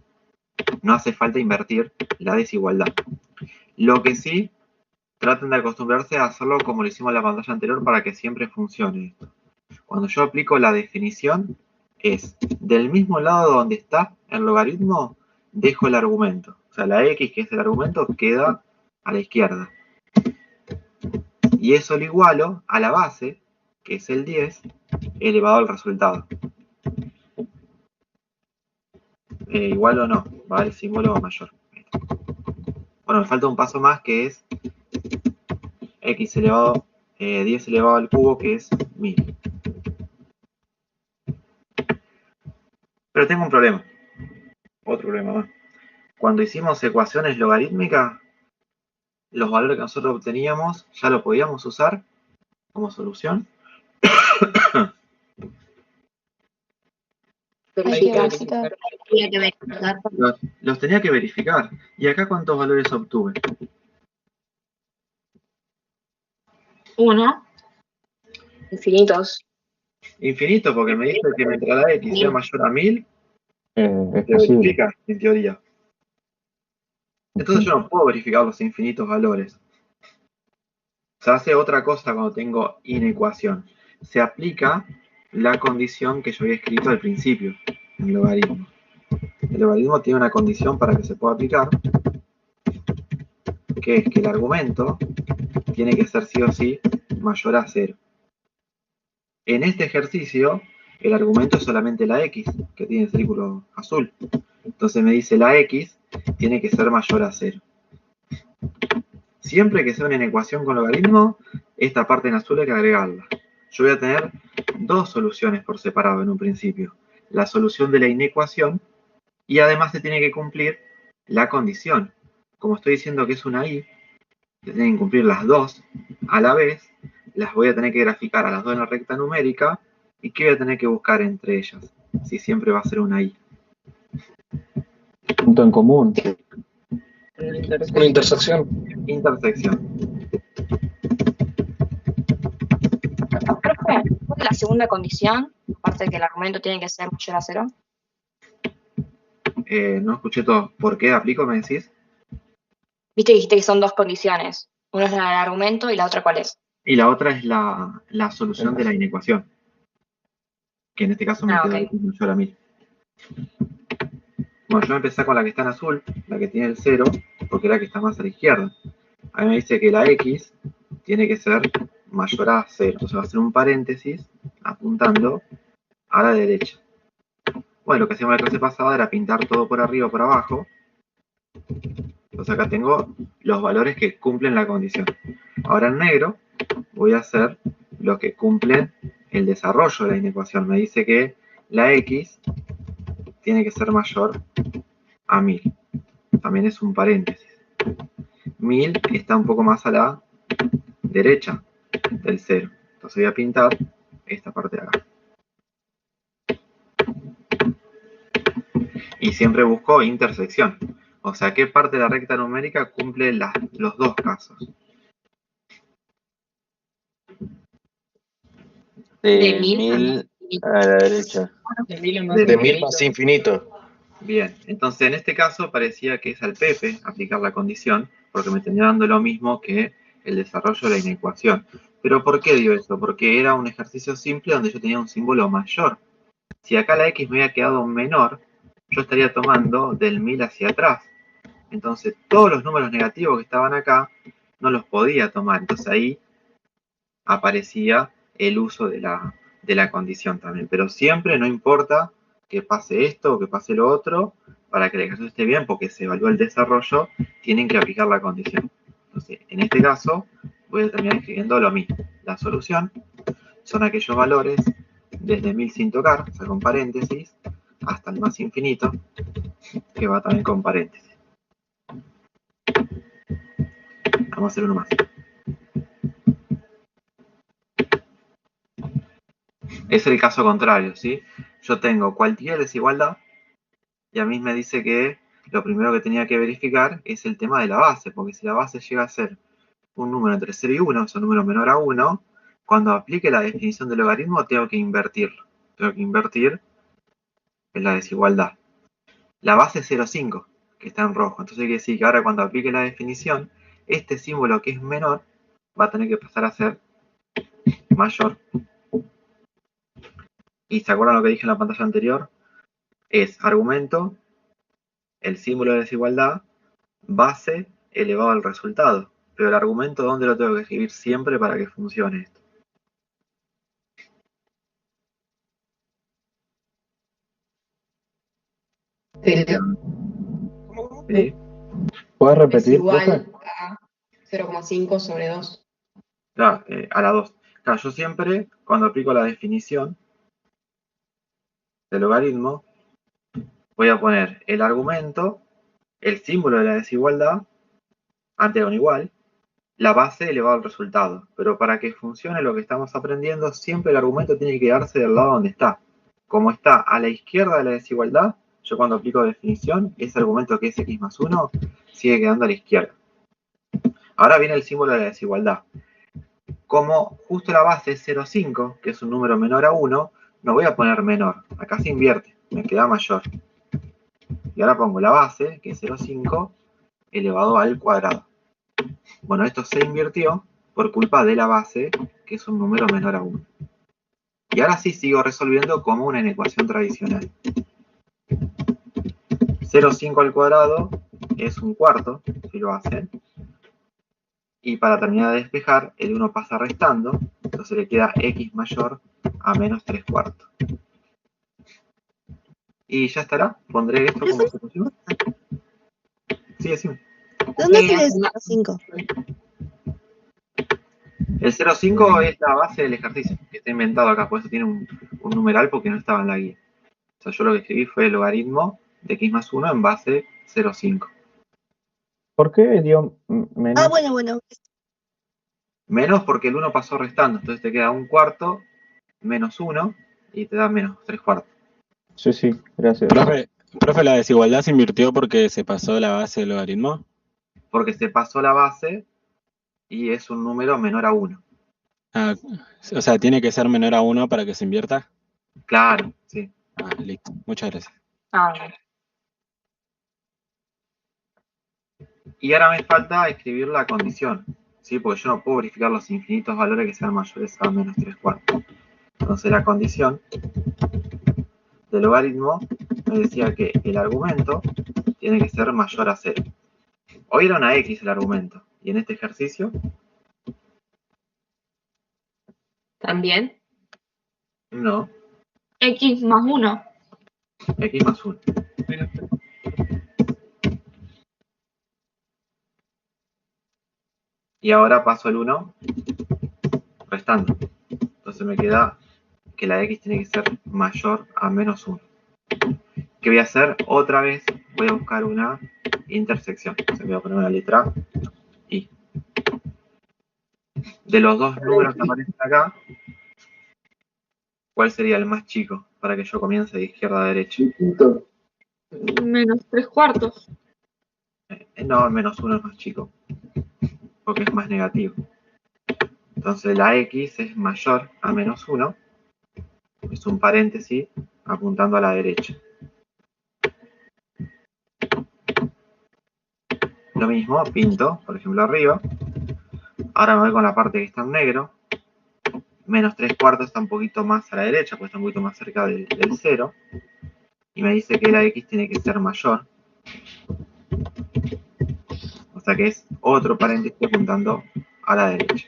no hace falta invertir la desigualdad. Lo que sí, traten de acostumbrarse a hacerlo como lo hicimos en la pantalla anterior para que siempre funcione esto. Cuando yo aplico la definición, es del mismo lado donde está el logaritmo, dejo el argumento. O sea, la x, que es el argumento, queda a la izquierda. Y eso lo igualo a la base, que es el 10, elevado al resultado. Igual o no, va el símbolo mayor. Bueno, me falta un paso más que es x elevado, 10 elevado al cubo, que es 1000. Pero tengo un problema. Otro problema más. Cuando hicimos ecuaciones logarítmicas, los valores que nosotros obteníamos ya lo podíamos usar como solución. Verificar. Los tenía que verificar. ¿Y acá cuántos valores obtuve? 1. Infinitos. Infinito, porque me dice que mientras la x sea mayor a 1000, Es se posible. verifica, en teoría. Entonces yo no puedo verificar los infinitos valores. Se hace otra cosa cuando tengo inecuación. Se aplica la condición que yo había escrito al principio, en el logaritmo. El logaritmo tiene una condición para que se pueda aplicar, que es que el argumento tiene que ser sí o sí mayor a 0. En este ejercicio, el argumento es solamente la x, que tiene el círculo azul. Entonces me dice la x tiene que ser mayor a 0. Siempre que sea una inecuación con logaritmo, esta parte en azul hay que agregarla. Yo voy a tener dos soluciones por separado en un principio. La solución de la inecuación y además se tiene que cumplir la condición. Como estoy diciendo que es una y, se tienen que cumplir las dos a la vez, las voy a tener que graficar a las dos en la recta numérica y ¿qué voy a tener que buscar entre ellas? Si siempre va a ser una y. Punto en común. Una intersección. Intersección. Profe, ¿cuál es la segunda condición? Aparte de que el argumento tiene que ser mayor a 0. No escuché todo. ¿Por qué aplico, me decís? Viste que dijiste que son dos condiciones. Una es la del argumento y la otra ¿cuál es? Y la otra es la solución de la inecuación. Que en este caso me quedó ok. mayor a 1000. Bueno, yo voy a empezar con la que está en azul, la que tiene el 0, porque es la que está más a la izquierda. A mí me dice que la x tiene que ser mayor a 0. Entonces va a ser un paréntesis apuntando a la derecha. Bueno, lo que hacíamos en la clase pasada era pintar todo por arriba o por abajo. Entonces acá tengo los valores que cumplen la condición. Ahora en negro voy a hacer los que cumplen el desarrollo de la inecuación. Me dice que la x tiene que ser mayor a 1000. También es un paréntesis. 1000 está un poco más a la derecha del 0. Entonces voy a pintar esta parte de acá. Y siempre busco intersección. O sea, ¿qué parte de la recta numérica cumple los dos casos? De 1000 a la derecha. De 1000 más infinito. Bien, entonces en este caso parecía que es al Pepe aplicar la condición, porque me tenía dando lo mismo que el desarrollo de la inecuación. Pero ¿por qué digo eso? Porque era un ejercicio simple donde yo tenía un símbolo mayor. Si acá la x me había quedado menor, yo estaría tomando del 1000 hacia atrás. Entonces todos los números negativos que estaban acá no los podía tomar. Entonces ahí aparecía el uso de la condición también. Pero siempre, no importa que pase esto o que pase lo otro, para que el ejercicio esté bien, porque se evalúa el desarrollo, tienen que aplicar la condición. Entonces, en este caso, voy a terminar escribiendo lo mismo. La solución son aquellos valores desde 1000 sin tocar, o sea, con paréntesis, hasta el más infinito, que va también con paréntesis. Vamos a hacer uno más. Es el caso contrario, ¿sí? Yo tengo cualquier desigualdad y a mí me dice que lo primero que tenía que verificar es el tema de la base, porque si la base llega a ser un número entre 0 y 1, o sea, un número menor a 1, cuando aplique la definición del logaritmo tengo que invertirlo. Tengo que invertir en la desigualdad. La base es 0,5, que está en rojo. Entonces quiere decir que ahora cuando aplique la definición, este símbolo que es menor va a tener que pasar a ser mayor. ¿Y se acuerdan lo que dije en la pantalla anterior? Es argumento, el símbolo de desigualdad, base elevado al resultado. Pero el argumento, ¿dónde lo tengo que escribir siempre para que funcione esto? ¿Sí? ¿Puedes Es repetir, profe? igual a 0,5 sobre 2. Claro, a la 2. Claro, yo siempre, cuando aplico la definición del logaritmo, voy a poner el argumento, el símbolo de la desigualdad, antes de un igual, la base elevado al resultado. Pero para que funcione lo que estamos aprendiendo, siempre el argumento tiene que quedarse del lado donde está. Como está a la izquierda de la desigualdad, yo cuando aplico definición, ese argumento que es x más 1, sigue quedando a la izquierda. Ahora viene el símbolo de la desigualdad. Como justo la base es 0,5, que es un número menor a 1, no voy a poner menor. Acá se invierte, me queda mayor. Y ahora pongo la base, que es 0,5, elevado al cuadrado. Bueno, esto se invirtió por culpa de la base, que es un número menor a 1. Y ahora sí sigo resolviendo como una ecuación tradicional. 0,5 al cuadrado es un cuarto, si lo hacen. Y para terminar de despejar, el 1 pasa restando, entonces le queda x mayor a menos 3 cuartos. Y ya estará, pondré esto como solución. Sí, sí. ¿Dónde sale el 0,5? El 0,5 es la base del ejercicio, que está inventado acá, por eso tiene un numeral porque no estaba en la guía. O sea, yo lo que escribí fue el logaritmo de x más 1 en base 0,5. ¿Por qué dio menos? Ah, bueno. Menos porque el 1 pasó restando, entonces te queda un cuarto menos 1 y te da menos 3 cuartos. Sí, gracias. Profe, ¿la desigualdad se invirtió porque se pasó la base del logaritmo? Porque se pasó la base y es un número menor a 1. Ah, o sea, ¿tiene que ser menor a 1 para que se invierta? Claro, sí. Ah, listo. Muchas gracias. Y ahora me falta escribir la condición, ¿sí? Porque yo no puedo verificar los infinitos valores que sean mayores a menos 3 cuartos. Entonces la condición del logaritmo me decía que el argumento tiene que ser mayor a 0. Hoy era una x el argumento. Y en este ejercicio, ¿También? no, X más 1. x más 1. Y ahora paso el 1 restando. Entonces me queda que la x tiene que ser mayor a menos 1. ¿Qué voy a hacer? Otra vez voy a buscar una intersección. Entonces voy a poner una letra I. De los dos números que aparecen acá, ¿cuál sería el más chico para que yo comience de izquierda a derecha? Menos 3 cuartos. No, el menos 1 es más chico, porque es más negativo. Entonces la x es mayor a menos 1, es un paréntesis apuntando a la derecha. Lo mismo, pinto, por ejemplo, arriba. Ahora me voy con la parte que está en negro. Menos 3 cuartos está un poquito más a la derecha, pues está un poquito más cerca del 0. Y me dice que la x tiene que ser mayor. O sea que es otro paréntesis apuntando a la derecha.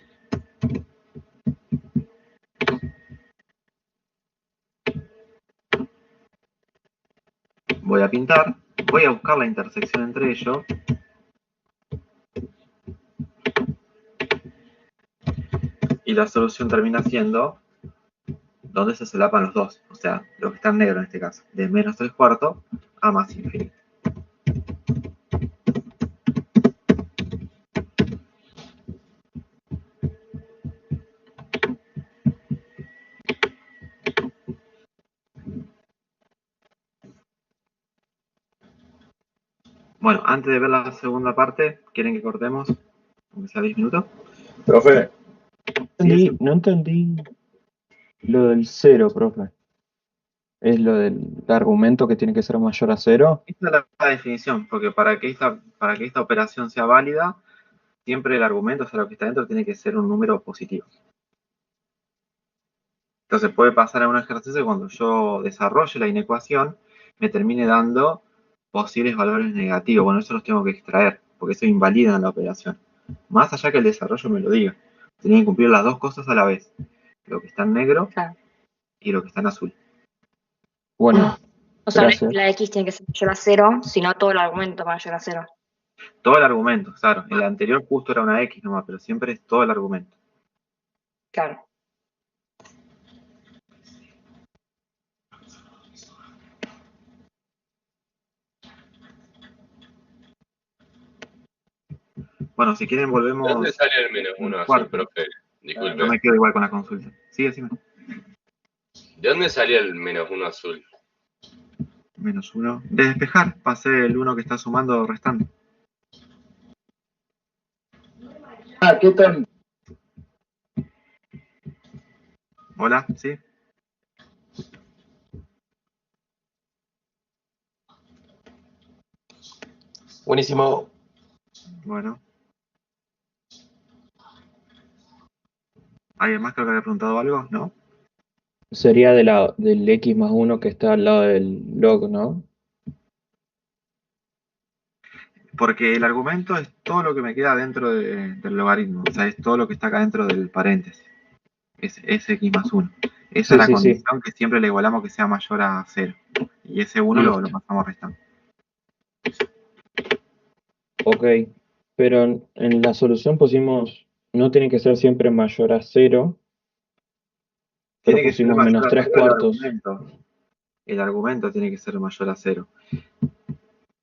Voy a pintar, voy a buscar la intersección entre ellos. Y la solución termina siendo donde se solapan los dos. O sea, lo que está en negro en este caso. De menos 3/4 a más infinito. Bueno, antes de ver la segunda parte, ¿quieren que cortemos? Aunque sea 10 minutos. Profe, No entendí lo del 0, profe. ¿Es lo del argumento que tiene que ser mayor a 0? Esta es la definición, porque para que esta operación sea válida, siempre el argumento, o sea, lo que está dentro, tiene que ser un número positivo. Entonces puede pasar a un ejercicio cuando yo desarrolle la inecuación, me termine dando posibles valores negativos. Bueno, eso los tengo que extraer, porque eso invalida la operación. Más allá que el desarrollo me lo diga. Tienen que cumplir las dos cosas a la vez. Lo que está en negro y lo que está en azul. Bueno, O sea, gracias. la X tiene que ser mayor a 0, sino todo el argumento mayor a 0. Todo el argumento, claro. El anterior justo era una X nomás, pero siempre es todo el argumento. Claro. Bueno, si quieren volvemos... ¿De dónde sale el menos 1 azul, cuarto. profe? Disculpe. No me quedo igual con la consulta. Sí, decime. ¿De dónde salía el menos 1 azul? Menos 1. De despejar, pasé el 1 que está sumando o restando. Ah, ¿qué tal? Hola, ¿sí? Buenísimo. Bueno. ¿Alguien más creo que había preguntado algo? ¿No? Sería del X más 1 que está al lado del log, ¿no? Porque el argumento es todo lo que me queda dentro del logaritmo. O sea, es todo lo que está acá dentro del paréntesis. Es X más 1. Esa Sí, es la sí, condición que siempre le igualamos que sea mayor a 0. Y ese 1 lo pasamos restando. Ok, pero en la solución pusimos, no tiene que ser siempre mayor a 0, pero Tiene que ser pusimos mayor menos a 3 0 cuartos. El argumento tiene que ser mayor a 0.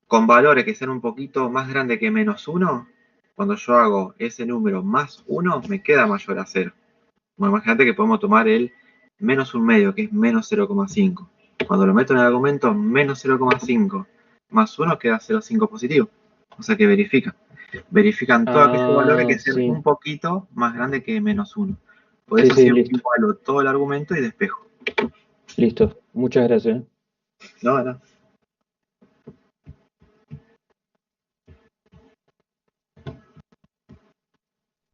Con valores que sean un poquito más grandes que menos 1, cuando yo hago ese número más 1, me queda mayor a 0. Bueno, imagínate que podemos tomar el menos 1/2, que es menos 0,5. Cuando lo meto en el argumento, menos 0,5 más 1 queda 0,5 positivo. O sea que verifica. Verifican todos aquellos valores que sean un poquito más grandes que menos 1. Por eso siempre igualo todo el argumento y despejo. Listo, muchas gracias. No.